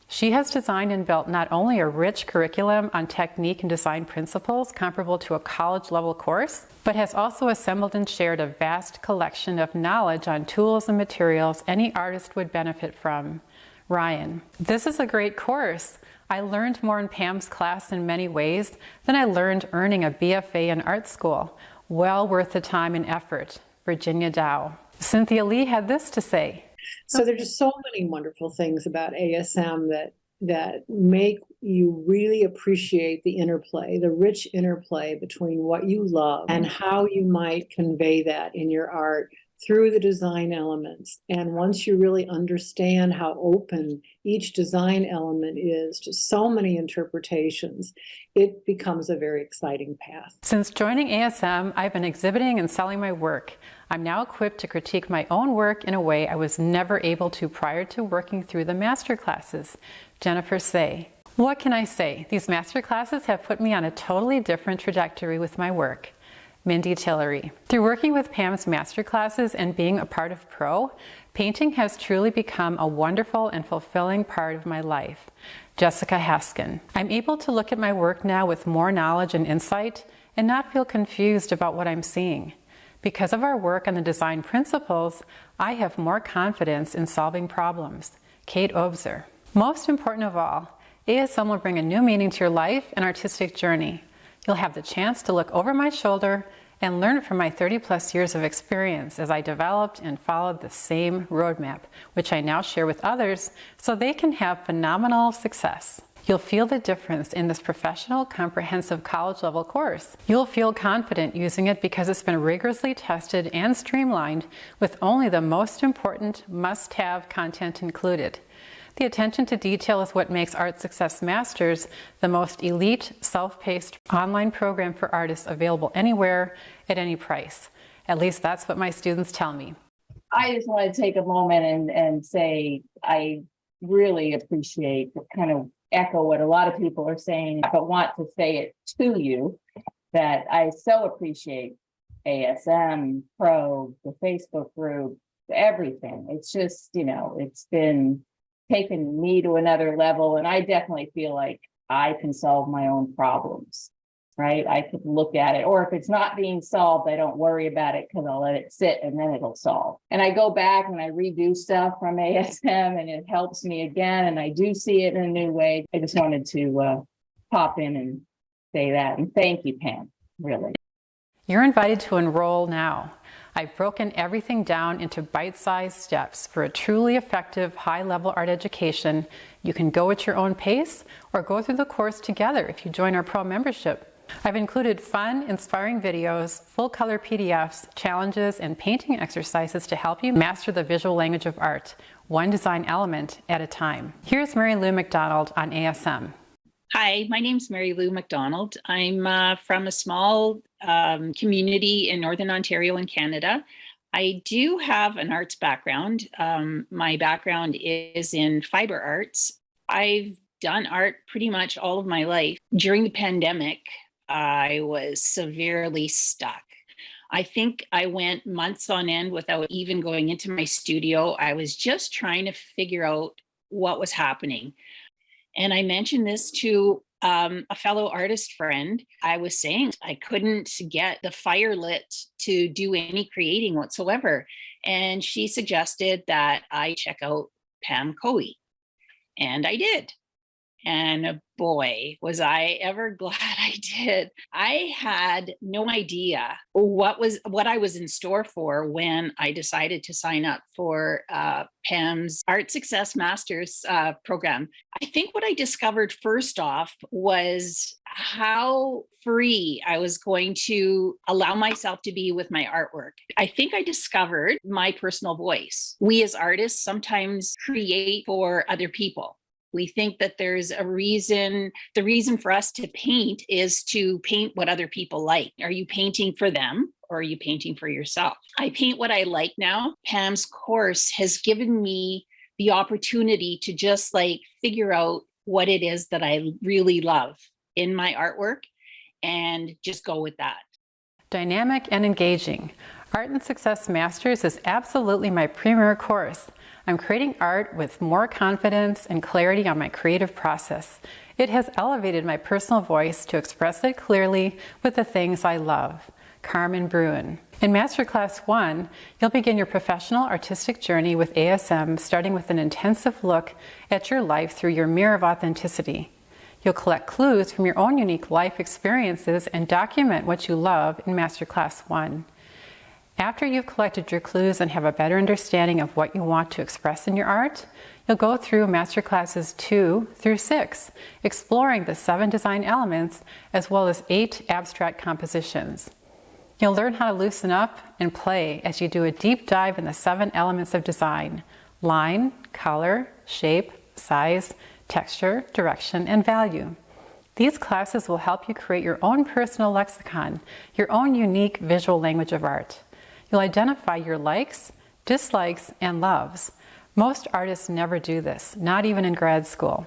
She has designed and built not only a rich curriculum on technique and design principles comparable to a college-level course, but has also assembled and shared a vast collection of knowledge on tools and materials any artist would benefit from. Ryan. This is a great course. I learned more in Pam's class in many ways than I learned earning a BFA in art school. Well worth the time and effort. Virginia Dow. Cynthia Lee had this to say. So there's just so many wonderful things about ASM that make you really appreciate the interplay, the rich interplay between what you love and how you might convey that in your art through the design elements. And once you really understand how open each design element is to so many interpretations, it becomes a very exciting path. Since joining ASM, I've been exhibiting and selling my work. I'm now equipped to critique my own work in a way I was never able to prior to working through the master classes. Jennifer Say. What can I say? These master classes have put me on a totally different trajectory with my work. Mindy Tillery. Through working with Pam's masterclasses and being a part of Pro, painting has truly become a wonderful and fulfilling part of my life. Jessica Haskin. I'm able to look at my work now with more knowledge and insight and not feel confused about what I'm seeing. Because of our work on the design principles, I have more confidence in solving problems. Kate Obzer. Most important of all, ASM will bring a new meaning to your life and artistic journey. You'll have the chance to look over my shoulder and learn from my 30+ years of experience as I developed and followed the same roadmap, which I now share with others so they can have phenomenal success. You'll feel the difference in this professional, comprehensive college-level course. You'll feel confident using it because it's been rigorously tested and streamlined with only the most important must-have content included. The attention to detail is what makes Art Success Masters the most elite, self-paced online program for artists available anywhere, at any price. At least that's what my students tell me. I just want to take a moment and say I really appreciate, kind of echo what a lot of people are saying, but want to say it to you, that I so appreciate ASM, Pro, the Facebook group, everything. It's just, it's been taken me to another level, and I definitely feel like I can solve my own problems, right? I could look at it, or if it's not being solved, I don't worry about it because I'll let it sit and then it'll solve. And I go back and I redo stuff from ASM and it helps me again, and I do see it in a new way. I just wanted to pop in and say that, and thank you, Pam, really. You're invited to enroll now. I've broken everything down into bite-sized steps for a truly effective high-level art education. You can go at your own pace or go through the course together if you join our Pro membership. I've included fun, inspiring videos, full-color PDFs, challenges, and painting exercises to help you master the visual language of art, one design element at a time. Here's Mary Lou McDonald on ASM. Hi, my name's Mary Lou McDonald. I'm from a small community in Northern Ontario in Canada. I do have an arts background. My background is in fiber arts. I've done art pretty much all of my life. During the pandemic, I was severely stuck. I think I went months on end without even going into my studio. I was just trying to figure out what was happening. And I mentioned this to a fellow artist friend. I was saying I couldn't get the fire lit to do any creating whatsoever. And she suggested that I check out Pam Coe. And I did. And boy, was I ever glad I did. I had no idea what I was in store for when I decided to sign up for Pam's Art Success Masters program. I think what I discovered first off was how free I was going to allow myself to be with my artwork. I think I discovered my personal voice. We as artists sometimes create for other people. We think that there's a reason. The reason for us to paint is to paint what other people like. Are you painting for them or are you painting for yourself? I paint what I like now. Pam's course has given me the opportunity to just figure out what it is that I really love in my artwork and just go with that. Dynamic and engaging. Art and Success Masters is absolutely my premier course. I'm creating art with more confidence and clarity on my creative process. It has elevated my personal voice to express it clearly with the things I love. Carmen Bruin. In Masterclass 1, you'll begin your professional artistic journey with ASM, starting with an intensive look at your life through your mirror of authenticity. You'll collect clues from your own unique life experiences and document what you love in Masterclass 1. After you've collected your clues and have a better understanding of what you want to express in your art, you'll go through Masterclasses 2 through 6, exploring the 7 design elements as well as 8 abstract compositions. You'll learn how to loosen up and play as you do a deep dive in the 7 elements of design: line, color, shape, size, texture, direction, and value. These classes will help you create your own personal lexicon, your own unique visual language of art. You'll identify your likes, dislikes, and loves. Most artists never do this, not even in grad school.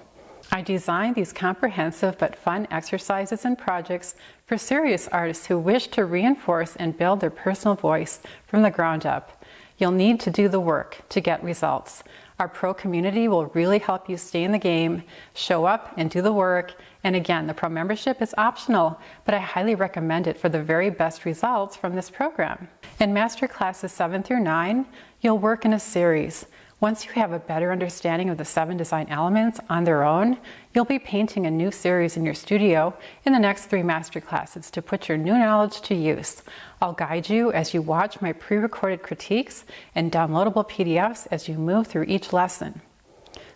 I designed these comprehensive but fun exercises and projects for serious artists who wish to reinforce and build their personal voice from the ground up. You'll need to do the work to get results. Our pro community will really help you stay in the game, show up and do the work. And again, the pro membership is optional, but I highly recommend it for the very best results from this program. In Master Classes 7 through 9, you'll work in a series. Once you have a better understanding of the 7 design elements on their own, you'll be painting a new series in your studio in the next 3 master classes to put your new knowledge to use. I'll guide you as you watch my pre-recorded critiques and downloadable PDFs as you move through each lesson.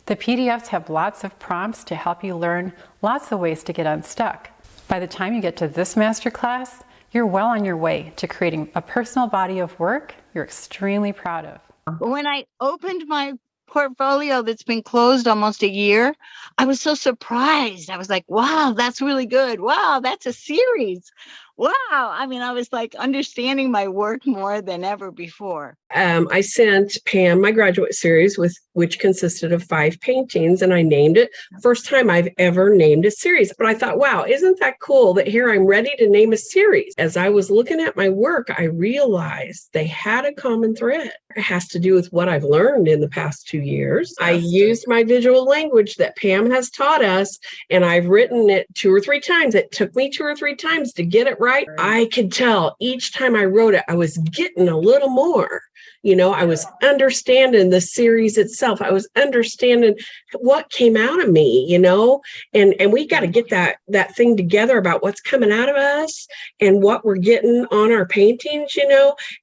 The PDFs have lots of prompts to help you learn lots of ways to get unstuck. By the time you get to this master class, you're well on your way to creating a personal body of work you're extremely proud of. When I opened my portfolio that's been closed almost a year, I was so surprised. I was like, wow, that's really good. Wow, that's a series. Wow. I mean, I was understanding my work more than ever before. I sent Pam my graduate series, which consisted of 5 paintings, and I named it. First time I've ever named a series. But I thought, wow, isn't that cool that here I'm ready to name a series? As I was looking at my work, I realized they had a common thread. It has to do with what I've learned in the past 2 years. I used my visual language that Pam has taught us, and I've written it 2 or 3 times. It took me 2 or 3 times to get it right. I could tell each time I wrote it, I was getting a little more. I was understanding the series itself. I was understanding what came out of me, and we got to get that thing together about what's coming out of us and what we're getting on our paintings,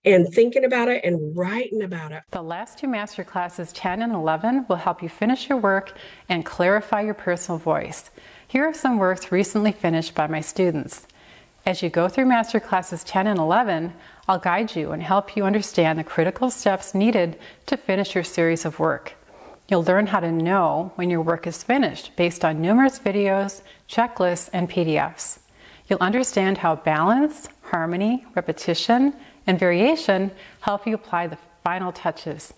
and thinking about it and writing about it. The last 2 master classes, 10 and 11, will help you finish your work and clarify your personal voice. Here are some works recently finished by my students. As you go through master classes 10 and 11, I'll guide you and help you understand the critical steps needed to finish your series of work. You'll learn how to know when your work is finished based on numerous videos, checklists, and PDFs. You'll understand how balance, harmony, repetition, and variation help you apply the final touches.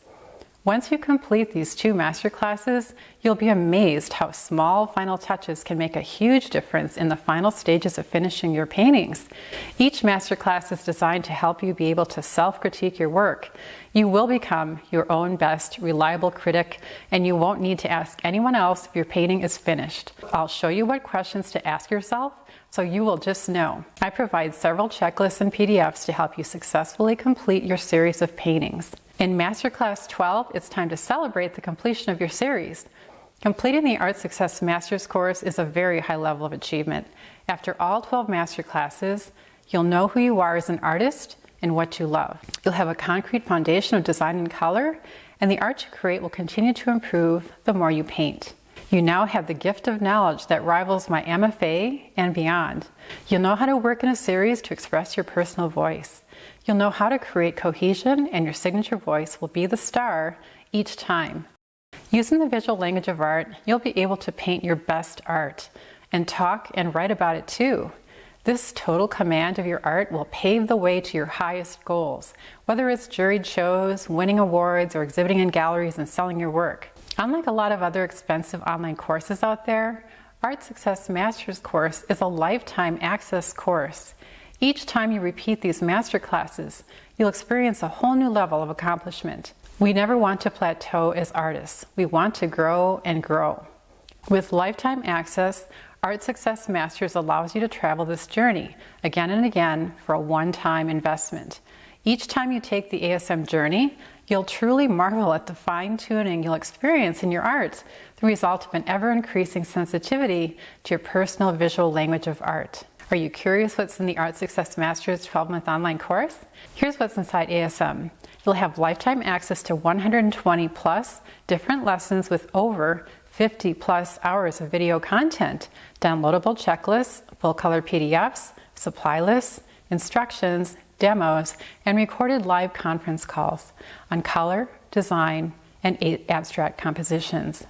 Once you complete these 2 masterclasses, you'll be amazed how small final touches can make a huge difference in the final stages of finishing your paintings. Each masterclass is designed to help you be able to self-critique your work. You will become your own best, reliable critic, and you won't need to ask anyone else if your painting is finished. I'll show you what questions to ask yourself, so you will just know. I provide several checklists and PDFs to help you successfully complete your series of paintings. In Masterclass 12, it's time to celebrate the completion of your series. Completing the Art Success Masters course is a very high level of achievement. After all 12 masterclasses, you'll know who you are as an artist and what you love. You'll have a concrete foundation of design and color, and the art you create will continue to improve the more you paint. You now have the gift of knowledge that rivals my MFA and beyond. You'll know how to work in a series to express your personal voice. You'll know how to create cohesion, and your signature voice will be the star each time. Using the visual language of art, you'll be able to paint your best art and talk and write about it too. This total command of your art will pave the way to your highest goals, whether it's juried shows, winning awards, or exhibiting in galleries and selling your work. Unlike a lot of other expensive online courses out there, Art Success Masters course is a lifetime access course. Each time you repeat these master classes, you'll experience a whole new level of accomplishment. We never want to plateau as artists. We want to grow and grow. With lifetime access, Art Success Masters allows you to travel this journey again and again for a one-time investment. Each time you take the ASM journey, you'll truly marvel at the fine-tuning you'll experience in your art, the result of an ever-increasing sensitivity to your personal visual language of art. Are you curious what's in the Art Success Masters 12-month online course? Here's what's inside ASM. You'll have lifetime access to 120 plus different lessons with over 50 plus hours of video content, downloadable checklists, full color PDFs, supply lists, instructions, demos, and recorded live conference calls on color, design, and abstract compositions.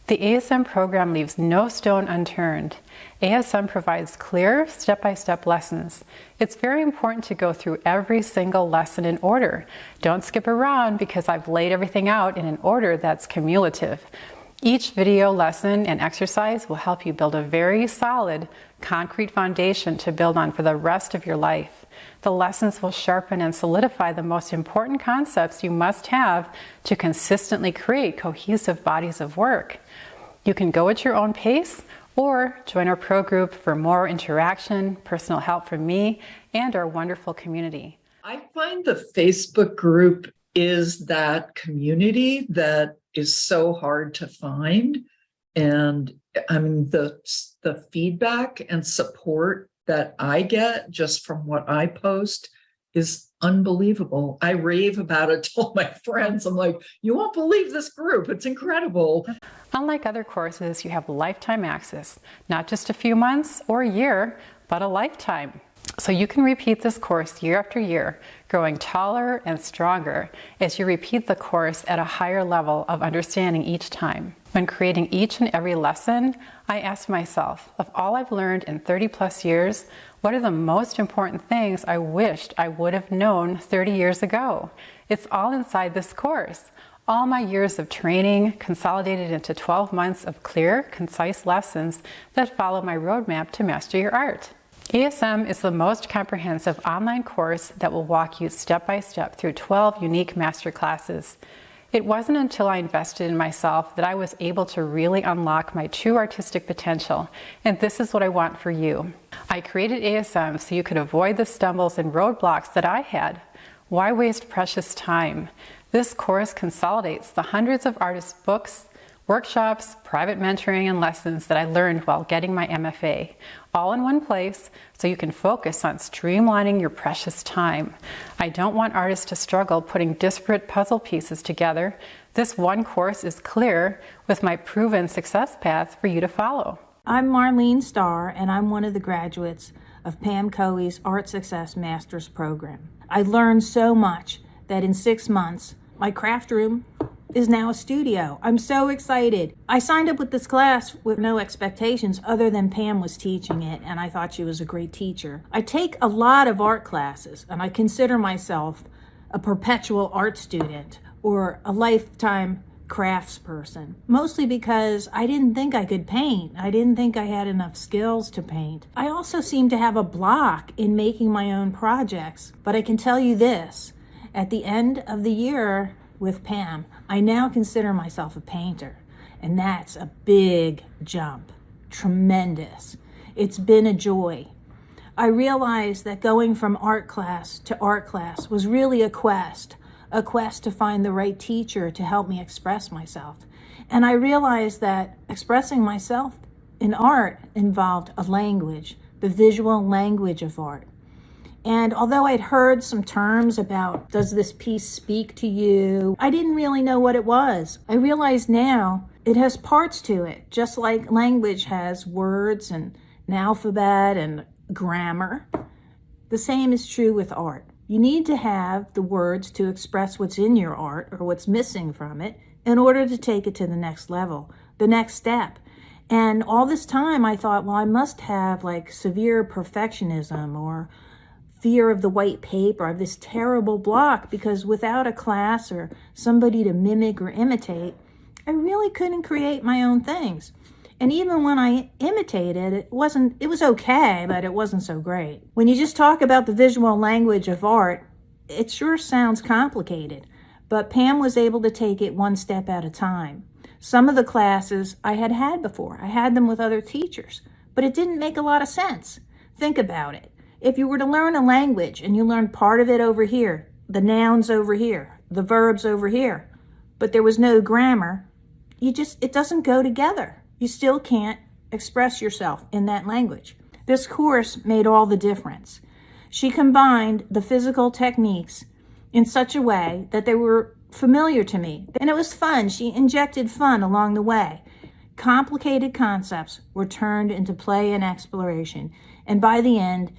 The ASM program leaves no stone unturned. ASM provides clear, step-by-step lessons. It's very important to go through every single lesson in order. Don't skip around because I've laid everything out in an order that's cumulative. Each video lesson and exercise will help you build a very solid, concrete foundation to build on for the rest of your life. The lessons will sharpen and solidify the most important concepts you must have to consistently create cohesive bodies of work. You can go at your own pace or join our pro group for more interaction, personal help from me, and our wonderful community. I find the Facebook group is that community that is so hard to find. And I mean, the feedback and support that I get just from what I post is unbelievable. I rave about it to all my friends. I'm like, you won't believe this group. It's incredible. Unlike other courses, you have lifetime access, not just a few months or a year, but a lifetime. So you can repeat this course year after year, growing taller and stronger as you repeat the course at a higher level of understanding each time. When creating each and every lesson, I asked myself, of all I've learned in 30 plus years, what are the most important things I wished I would have known 30 years ago? It's all inside this course. All my years of training consolidated into 12 months of clear, concise lessons that follow my roadmap to master your art. ASM is the most comprehensive online course that will walk you step by step through 12 unique master classes. It wasn't until I invested in myself that I was able to really unlock my true artistic potential, and this is what I want for you. I created ASM so you could avoid the stumbles and roadblocks that I had. Why waste precious time? This course consolidates the hundreds of artists' books, workshops, private mentoring, and lessons that I learned while getting my MFA, all in one place so you can focus on streamlining your precious time. I don't want artists to struggle putting disparate puzzle pieces together. This one course is clear with my proven success path for you to follow. I'm Marlene Starr, and I'm one of the graduates of Pam Coey's Art Success Masters program. I learned so much that in 6 months, my craft room is now a studio. I'm so excited. I signed up with this class with no expectations other than Pam was teaching it, and I thought she was a great teacher. I take a lot of art classes, and I consider myself a perpetual art student or a lifetime crafts person, mostly because I didn't think I could paint. I didn't think I had enough skills to paint. I also seem to have a block in making my own projects, but I can tell you this, at the end of the year with Pam, I now consider myself a painter, and that's a big jump, tremendous. It's been a joy. I realized that going from art class to art class was really a quest to find the right teacher to help me express myself. And I realized that expressing myself in art involved a language, the visual language of art. And although I'd heard some terms about, does this piece speak to you? I didn't really know what it was. I realize now it has parts to it, just like language has words and an alphabet and grammar. The same is true with art. You need to have the words to express what's in your art or what's missing from it in order to take it to the next level, the next step. And all this time I thought, well, I must have like severe perfectionism or fear of the white paper. I have this terrible block because without a class or somebody to mimic or imitate, I really couldn't create my own things. And even when I imitated, it was okay, but it wasn't so great. When you just talk about the visual language of art, it sure sounds complicated, but Pam was able to take it one step at a time. Some of the classes I had before. I had them with other teachers, but it didn't make a lot of sense. Think about it. If you were to learn a language and you learned part of it over here, the nouns over here, the verbs over here, but there was no grammar, it doesn't go together. You still can't express yourself in that language. This course made all the difference. She combined the physical techniques in such a way that they were familiar to me. And it was fun. She injected fun along the way. Complicated concepts were turned into play and exploration. And by the end,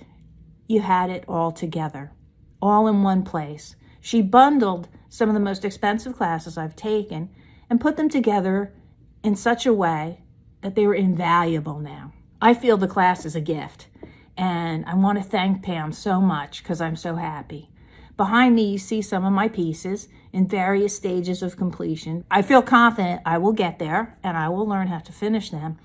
you had it all together, all in one place. She bundled some of the most expensive classes I've taken and put them together in such a way that they were invaluable now. I feel the class is a gift, and I want to thank Pam so much because I'm so happy. Behind me, you see some of my pieces in various stages of completion. I feel confident I will get there, and I will learn how to finish them.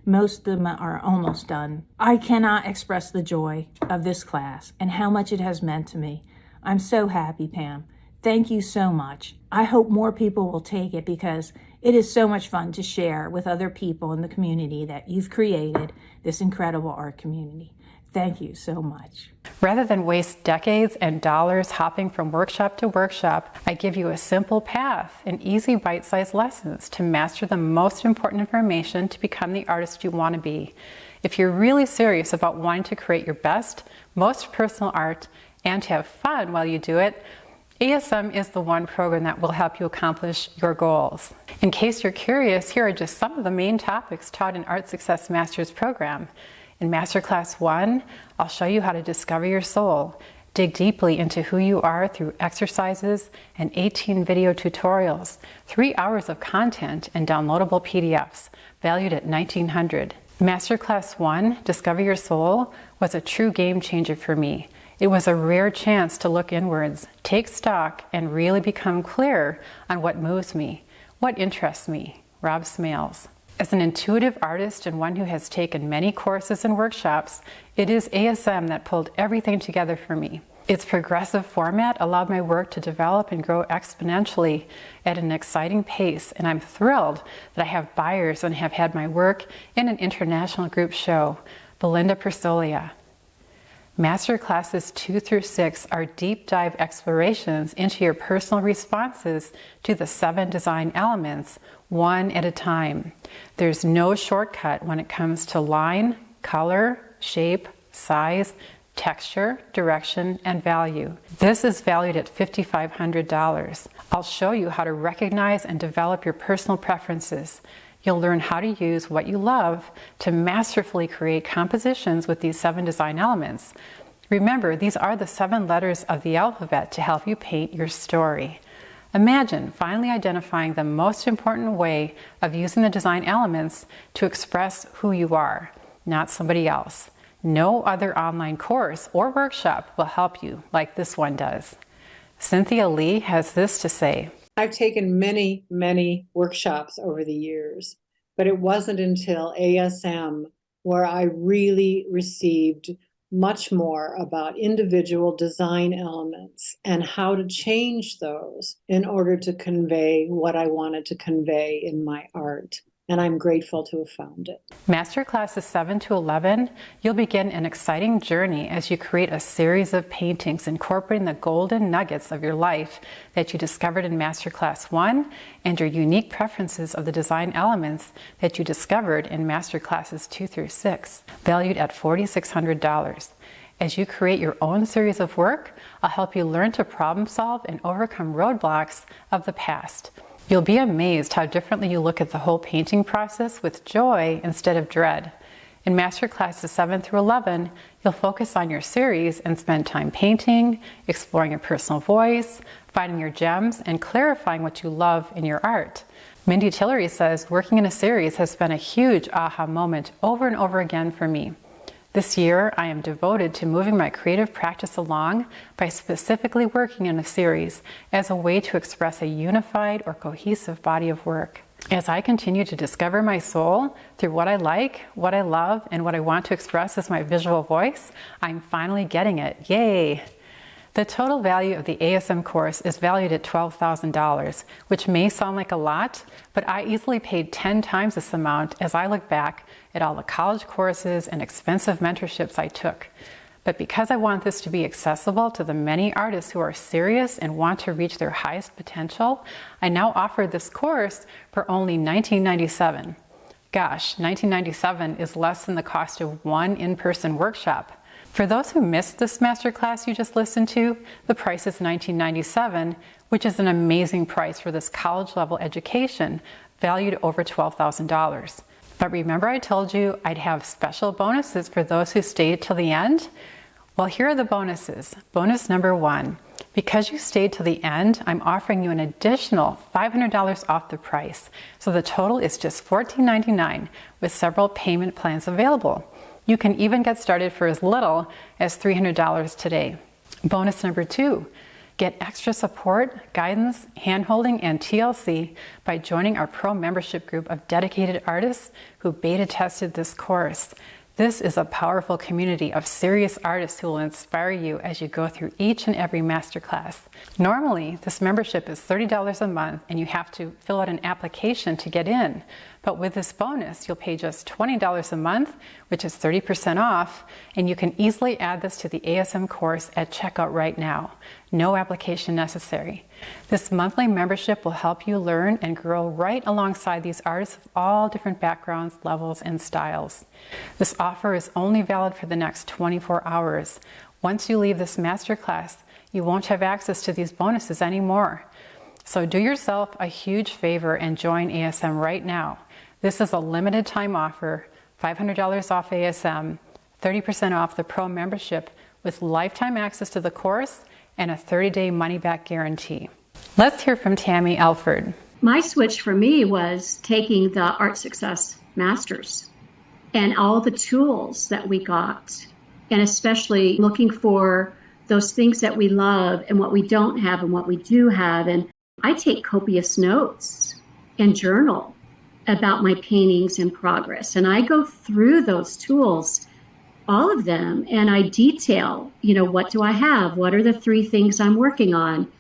Most of them are almost done. I cannot express the joy of this class and how much it has meant to me. I'm so happy, Pam. Thank you so much. I hope more people will take it because it is so much fun to share with other people in the community that you've created this incredible art community. Thank you so much. Rather than waste decades and dollars hopping from workshop to workshop, I give you a simple path and easy bite-sized lessons to master the most important information to become the artist you want to be. If you're really serious about wanting to create your best, most personal art and to have fun while you do it, ASM is the one program that will help you accomplish your goals. In case you're curious, here are just some of the main topics taught in Art Success Masters program. In Masterclass 1, I'll show you how to discover your soul, dig deeply into who you are through exercises and 18 video tutorials, 3 hours of content and downloadable PDFs, valued at $1,900. Masterclass 1, Discover Your Soul, was a true game changer for me. It was a rare chance to look inwards, take stock, and really become clear on what moves me, what interests me. Rob Smales. As an intuitive artist and one who has taken many courses and workshops, it is ASM that pulled everything together for me. Its progressive format allowed my work to develop and grow exponentially at an exciting pace, and I'm thrilled that I have buyers and have had my work in an international group show, Belinda Persolia. Master classes 2 through 6 are deep dive explorations into your personal responses to the 7 design elements, one at a time. There's no shortcut when it comes to line, color, shape, size, texture, direction, and value. This is valued at $5,500. I'll show you how to recognize and develop your personal preferences. You'll learn how to use what you love to masterfully create compositions with these 7 design elements. Remember, these are the 7 letters of the alphabet to help you paint your story. Imagine finally identifying the most important way of using the design elements to express who you are, not somebody else. No other online course or workshop will help you like this one does. Cynthia Lee has this to say. I've taken many, many workshops over the years, but it wasn't until ASM where I really received much more about individual design elements and how to change those in order to convey what I wanted to convey in my art. And I'm grateful to have found it. Masterclasses 7 to 11, you'll begin an exciting journey as you create a series of paintings incorporating the golden nuggets of your life that you discovered in Masterclass 1 and your unique preferences of the design elements that you discovered in Masterclasses 2 through 6, valued at $4,600. As you create your own series of work, I'll help you learn to problem solve and overcome roadblocks of the past. You'll be amazed how differently you look at the whole painting process with joy instead of dread. In Masterclasses 7 through 11, you'll focus on your series and spend time painting, exploring your personal voice, finding your gems, and clarifying what you love in your art. Mindy Tillery says, working in a series has been a huge aha moment over and over again for me. This year, I am devoted to moving my creative practice along by specifically working in a series as a way to express a unified or cohesive body of work. As I continue to discover my soul through what I like, what I love, and what I want to express as my visual voice, I'm finally getting it. Yay! The total value of the ASM course is valued at $12,000, which may sound like a lot, but I easily paid 10 times this amount as I look back at all the college courses and expensive mentorships I took. But because I want this to be accessible to the many artists who are serious and want to reach their highest potential, I now offer this course for only $19.97. Gosh, $19.97 is less than the cost of one in-person workshop. For those who missed this masterclass you just listened to, the price is $19.97, which is an amazing price for this college-level education, valued over $12,000. But remember I told you I'd have special bonuses for those who stayed till the end? Well, here are the bonuses. Bonus number 1. Because you stayed till the end, I'm offering you an additional $500 off the price. So the total is just $14.99 with several payment plans available. You can even get started for as little as $300 today. Bonus number 2, get extra support, guidance, handholding, and TLC by joining our pro membership group of dedicated artists who beta tested this course. This is a powerful community of serious artists who will inspire you as you go through each and every masterclass. Normally, this membership is $30 a month and you have to fill out an application to get in. But with this bonus, you'll pay just $20 a month, which is 30% off, and you can easily add this to the ASM course at checkout right now. No application necessary. This monthly membership will help you learn and grow right alongside these artists of all different backgrounds, levels, and styles. This offer is only valid for the next 24 hours. Once you leave this masterclass, you won't have access to these bonuses anymore. So do yourself a huge favor and join ASM right now. This is a limited time offer, $500 off ASM, 30% off the pro membership with lifetime access to the course and a 30-day money-back guarantee. Let's hear from Tammy Elford. My switch for me was taking the Art Success Masters and all the tools that we got, and especially looking for those things that we love and what we don't have and what we do have. And I take copious notes and journal about my paintings in progress. And I go through those tools, all of them, and I detail, what do I have? What are the 3 things I'm working on?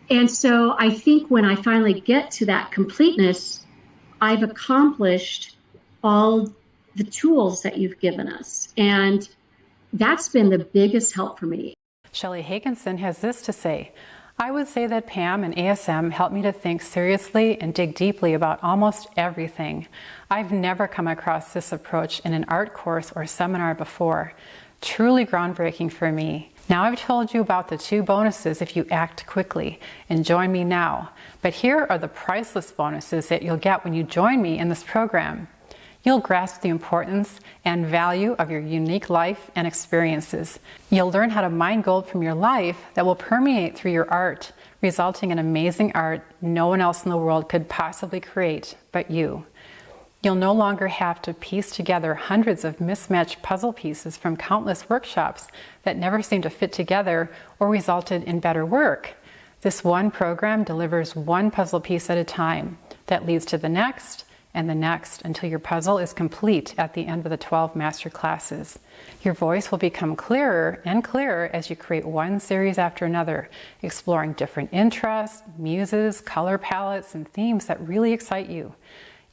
And so I think when I finally get to that completeness, I've accomplished all the tools that you've given us. And that's been the biggest help for me. Shelley Hagenson has this to say. I would say that Pam and ASM helped me to think seriously and dig deeply about almost everything. I've never come across this approach in an art course or seminar before. Truly groundbreaking for me. Now I've told you about the 2 bonuses if you act quickly and join me now. But here are the priceless bonuses that you'll get when you join me in this program. You'll grasp the importance and value of your unique life and experiences. You'll learn how to mine gold from your life that will permeate through your art, resulting in amazing art no one else in the world could possibly create but you. You'll no longer have to piece together hundreds of mismatched puzzle pieces from countless workshops that never seemed to fit together or resulted in better work. This one program delivers one puzzle piece at a time that leads to the next and the next until your puzzle is complete at the end of the 12 master classes. Your voice will become clearer and clearer as you create one series after another, exploring different interests, muses, color palettes, and themes that really excite you.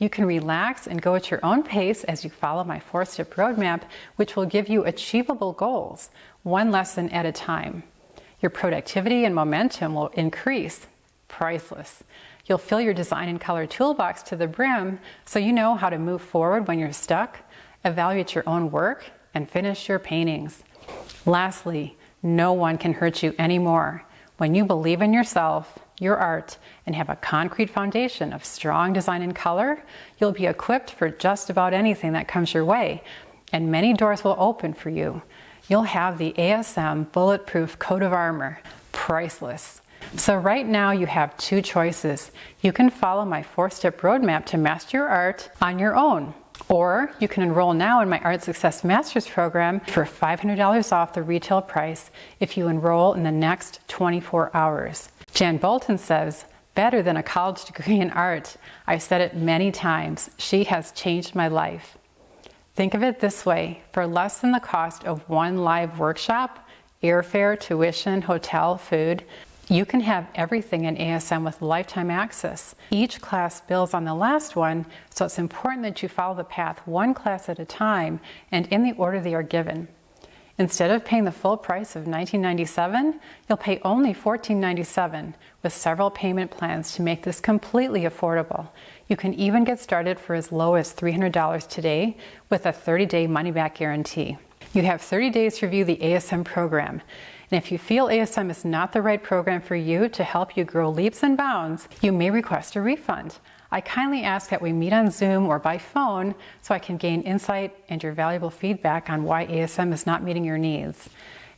You can relax and go at your own pace as you follow my 4-step roadmap, which will give you achievable goals, one lesson at a time. Your productivity and momentum will increase. Priceless. You'll fill your design and color toolbox to the brim so you know how to move forward when you're stuck, evaluate your own work, and finish your paintings. Lastly, no one can hurt you anymore. When you believe in yourself, your art, and have a concrete foundation of strong design and color, you'll be equipped for just about anything that comes your way, and many doors will open for you. You'll have the ASM Bulletproof Coat of Armor. Priceless. So right now you have two choices. You can follow my 4-step roadmap to master your art on your own, or you can enroll now in my Art Success Masters program for $500 off the retail price if you enroll in the next 24 hours. Jan Bolton says, better than a college degree in art. I've said it many times. She has changed my life. Think of it this way. For less than the cost of one live workshop, airfare, tuition, hotel, food, you can have everything in ASM with lifetime access. Each class builds on the last one, so it's important that you follow the path one class at a time and in the order they are given. Instead of paying the full price of $19.97, you'll pay only $14.97 with several payment plans to make this completely affordable. You can even get started for as low as $300 today with a 30-day money-back guarantee. You have 30 days to review the ASM program. And if you feel ASM is not the right program for you to help you grow leaps and bounds, you may request a refund. I kindly ask that we meet on Zoom or by phone so I can gain insight and your valuable feedback on why ASM is not meeting your needs.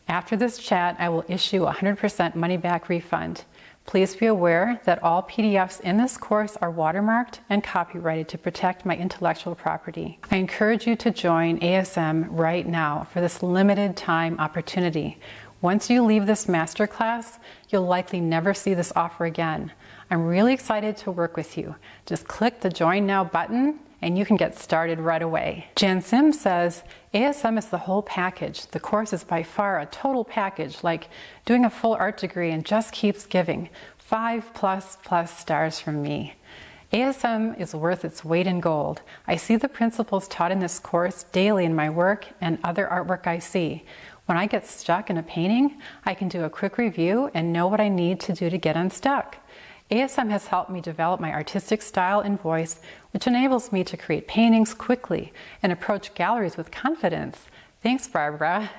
After this chat, I will issue a 100% money-back refund. Please be aware that all PDFs in this course are watermarked and copyrighted to protect my intellectual property. I encourage you to join ASM right now for this limited time opportunity. Once you leave this masterclass, you'll likely never see this offer again. I'm really excited to work with you. Just click the Join Now button and you can get started right away. Jan Sims says, ASM is the whole package. The course is by far a total package, like doing a full art degree and just keeps giving. 5+ stars from me. ASM is worth its weight in gold. I see the principles taught in this course daily in my work and other artwork I see. When I get stuck in a painting, I can do a quick review and know what I need to do to get unstuck. ASM has helped me develop my artistic style and voice, which enables me to create paintings quickly and approach galleries with confidence. Thanks, Barbara.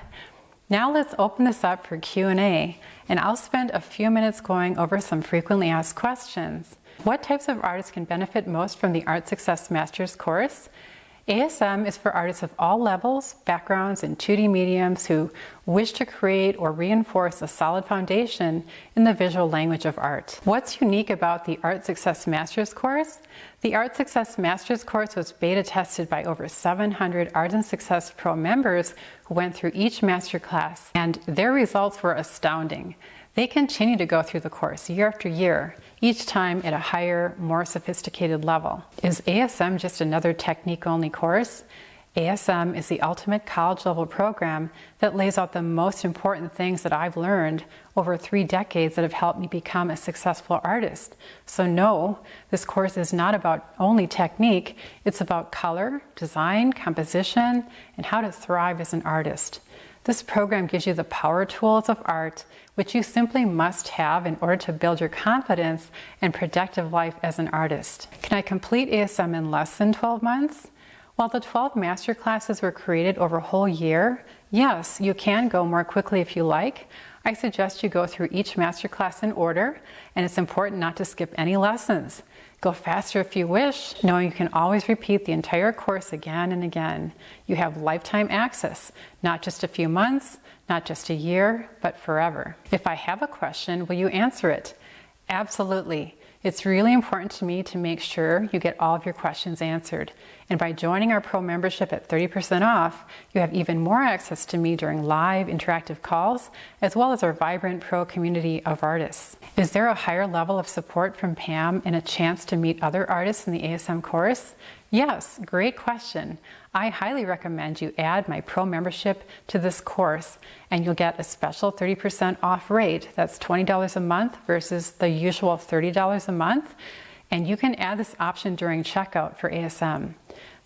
Now let's open this up for Q&A, and I'll spend a few minutes going over some frequently asked questions. What types of artists can benefit most from the Art Success Masters course? ASM is for artists of all levels, backgrounds, and 2D mediums who wish to create or reinforce a solid foundation in the visual language of art. What's unique about the Art Success Masters course? The Art Success Masters course was beta tested by over 700 Art and Success Pro members who went through each masterclass, and their results were astounding. They continue to go through the course year after year, each time at a higher, more sophisticated level. Is ASM just another technique-only course? ASM is the ultimate college-level program that lays out the most important things that I've learned over 3 decades that have helped me become a successful artist. So no, this course is not about only technique, it's about color, design, composition, and how to thrive as an artist. This program gives you the power tools of art, which you simply must have in order to build your confidence and productive life as an artist. Can I complete ASM in less than 12 months? While the 12 master classes were created over a whole year, Yes, you can go more quickly if you like. I suggest you go through each masterclass in order, and it's important not to skip any lessons. Go faster if you wish, knowing you can always repeat the entire course again and again. You have lifetime access, not just a few months, not just a year, but forever. If I have a question, will you answer it? Absolutely. It's really important to me to make sure you get all of your questions answered. And by joining our Pro membership at 30% off, you have even more access to me during live interactive calls, as well as our vibrant Pro community of artists. Is there a higher level of support from Pam and a chance to meet other artists in the ASM course? Yes, great question. I highly recommend you add my Pro membership to this course, and you'll get a special 30% off rate. That's $20 a month versus the usual $30 a month. And you can add this option during checkout for ASM.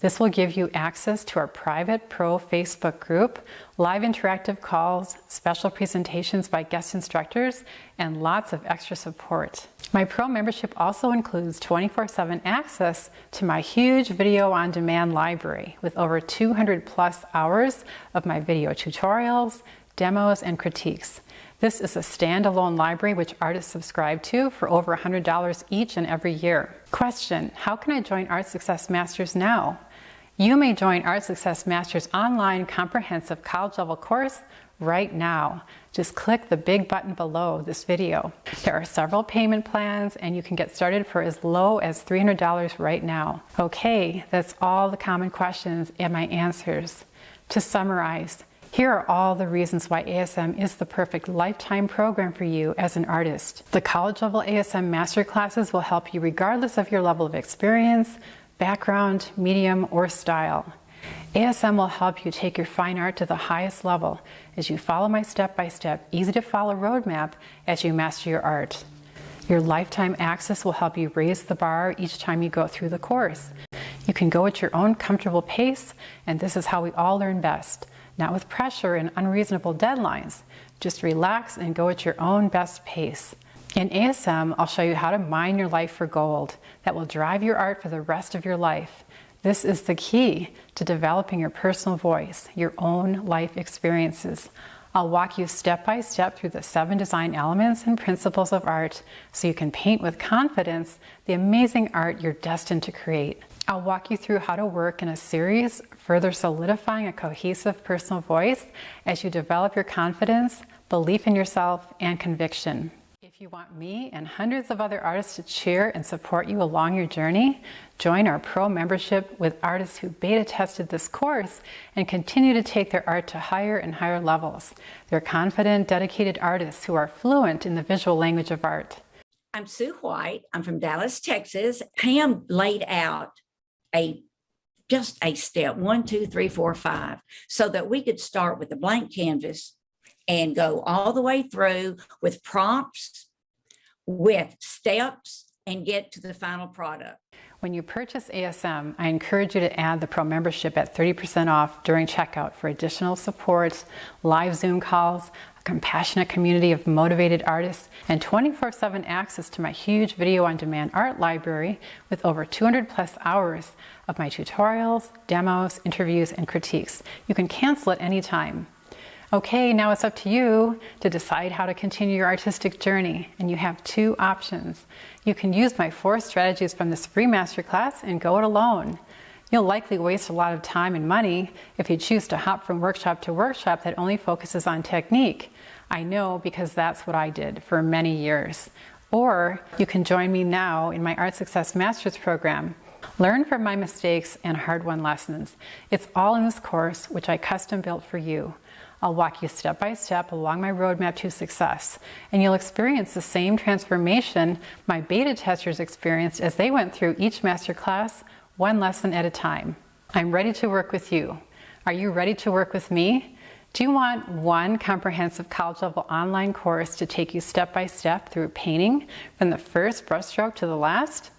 This will give you access to our private Pro Facebook group, live interactive calls, special presentations by guest instructors, and lots of extra support. My Pro membership also includes 24/7 access to my huge video on demand library with over 200 plus hours of my video tutorials, demos, and critiques. This is a standalone library which artists subscribe to for over $100 each and every year. Question: how can I join Art Success Masters now? You may join Art Success Masters online comprehensive college level course right now. Just click the big button below this video. There are several payment plans and you can get started for as low as $300 right now. Okay, that's all the common questions and my answers. To summarize, here are all the reasons why ASM is the perfect lifetime program for you as an artist. The college level ASM masterclasses will help you regardless of your level of experience, background, medium, or style. ASM will help you take your fine art to the highest level as you follow my step-by-step, easy-to-follow roadmap as you master your art. Your lifetime access will help you raise the bar each time you go through the course. You can go at your own comfortable pace, and this is how we all learn best. Not with pressure and unreasonable deadlines. Just relax and go at your own best pace. In ASM, I'll show you how to mine your life for gold that will drive your art for the rest of your life. This is the key to developing your personal voice, your own life experiences. I'll walk you step by step through the 7 design elements and principles of art so you can paint with confidence the amazing art you're destined to create. I'll walk you through how to work in a series, further solidifying a cohesive personal voice as you develop your confidence, belief in yourself, and conviction. If you want me and hundreds of other artists to cheer and support you along your journey, join our Pro membership with artists who beta tested this course and continue to take their art to higher and higher levels. They're confident, dedicated artists who are fluent in the visual language of art. I'm Sue White. I'm from Dallas, Texas. Pam laid out just a step 1, 2, 3, 4, 5, so that we could start with a blank canvas and go all the way through with prompts, with steps, and get to the final product. When you purchase ASM, I encourage you to add the Pro membership at 30% off during checkout for additional support, live Zoom calls, a compassionate community of motivated artists, and 24/7 access to my huge video on demand art library with over 200 plus hours of my tutorials, demos, interviews, and critiques. You can cancel at any time. Okay, now it's up to you to decide how to continue your artistic journey, and you have 2 options. You can use my 4 strategies from this free masterclass and go it alone. You'll likely waste a lot of time and money if you choose to hop from workshop to workshop that only focuses on technique. I know because that's what I did for many years. Or you can join me now in my Art Success Masters program. Learn from my mistakes and hard-won lessons. It's all in this course, which I custom built for you. I'll walk you step by step along my roadmap to success, and you'll experience the same transformation my beta testers experienced as they went through each masterclass, 1 lesson at a time. I'm ready to work with you. Are you ready to work with me? Do you want 1 comprehensive college-level online course to take you step by step through painting from the first brushstroke to the last?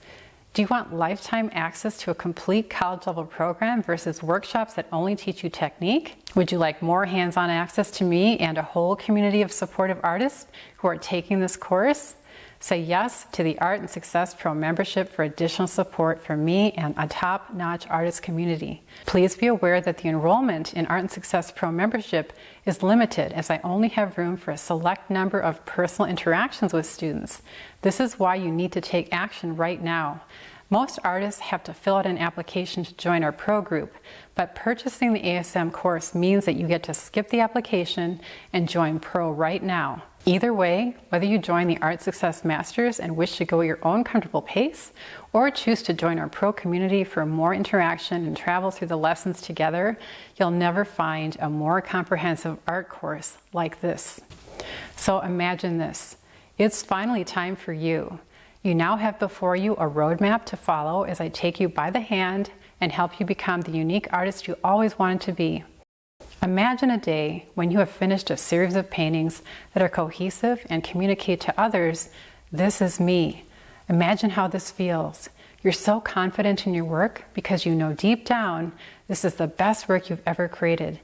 Do you want lifetime access to a complete college-level program versus workshops that only teach you technique? Would you like more hands-on access to me and a whole community of supportive artists who are taking this course? Say yes to the Art and Success Pro membership for additional support from me and a top-notch artist community. Please be aware that the enrollment in Art and Success Pro membership is limited, as I only have room for a select number of personal interactions with students. This is why you need to take action right now. Most artists have to fill out an application to join our pro group, but purchasing the ASM course means that you get to skip the application and join pro right now. Either way, whether you join the Art Success Masters and wish to go at your own comfortable pace, or choose to join our pro community for more interaction and travel through the lessons together, you'll never find a more comprehensive art course like this. So imagine this. It's finally time for you. You now have before you a roadmap to follow as I take you by the hand and help you become the unique artist you always wanted to be. Imagine a day when you have finished a series of paintings that are cohesive and communicate to others, "This is me." Imagine how this feels. You're so confident in your work because you know deep down this is the best work you've ever created.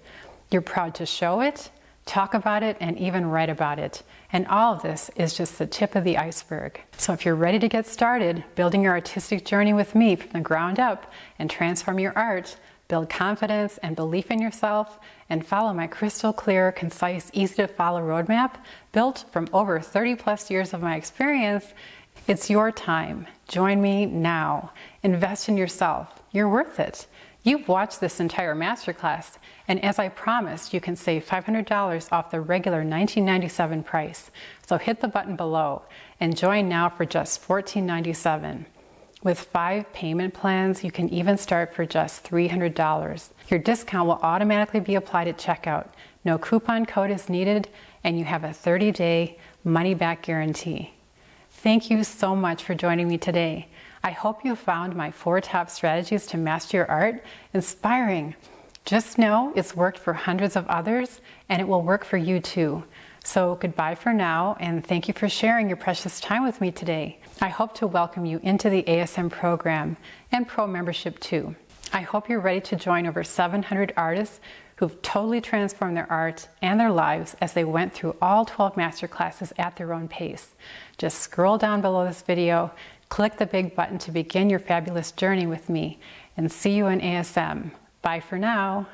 You're proud to show it, talk about it, and even write about it. And all of this is just the tip of the iceberg. So if you're ready to get started building your artistic journey with me from the ground up and transform your art, build confidence and belief in yourself, and follow my crystal clear, concise, easy to follow roadmap built from over 30 plus years of my experience, it's your time. Join me now. Invest in yourself. You're worth it. You've watched this entire masterclass, and as I promised, you can save $500 off the regular $19.97 price. So hit the button below and join now for just $14.97. With 5 payment plans, you can even start for just $300. Your discount will automatically be applied at checkout. No coupon code is needed, and you have a 30-day money-back guarantee. Thank you so much for joining me today. I hope you found my 4 top strategies to master your art inspiring. Just know it's worked for hundreds of others, and it will work for you too. So goodbye for now, and thank you for sharing your precious time with me today. I hope to welcome you into the ASM program and pro membership too. I hope you're ready to join over 700 artists who've totally transformed their art and their lives as they went through all 12 masterclasses at their own pace. Just scroll down below this video, click the big button to begin your fabulous journey with me, and see you in ASM. Bye for now.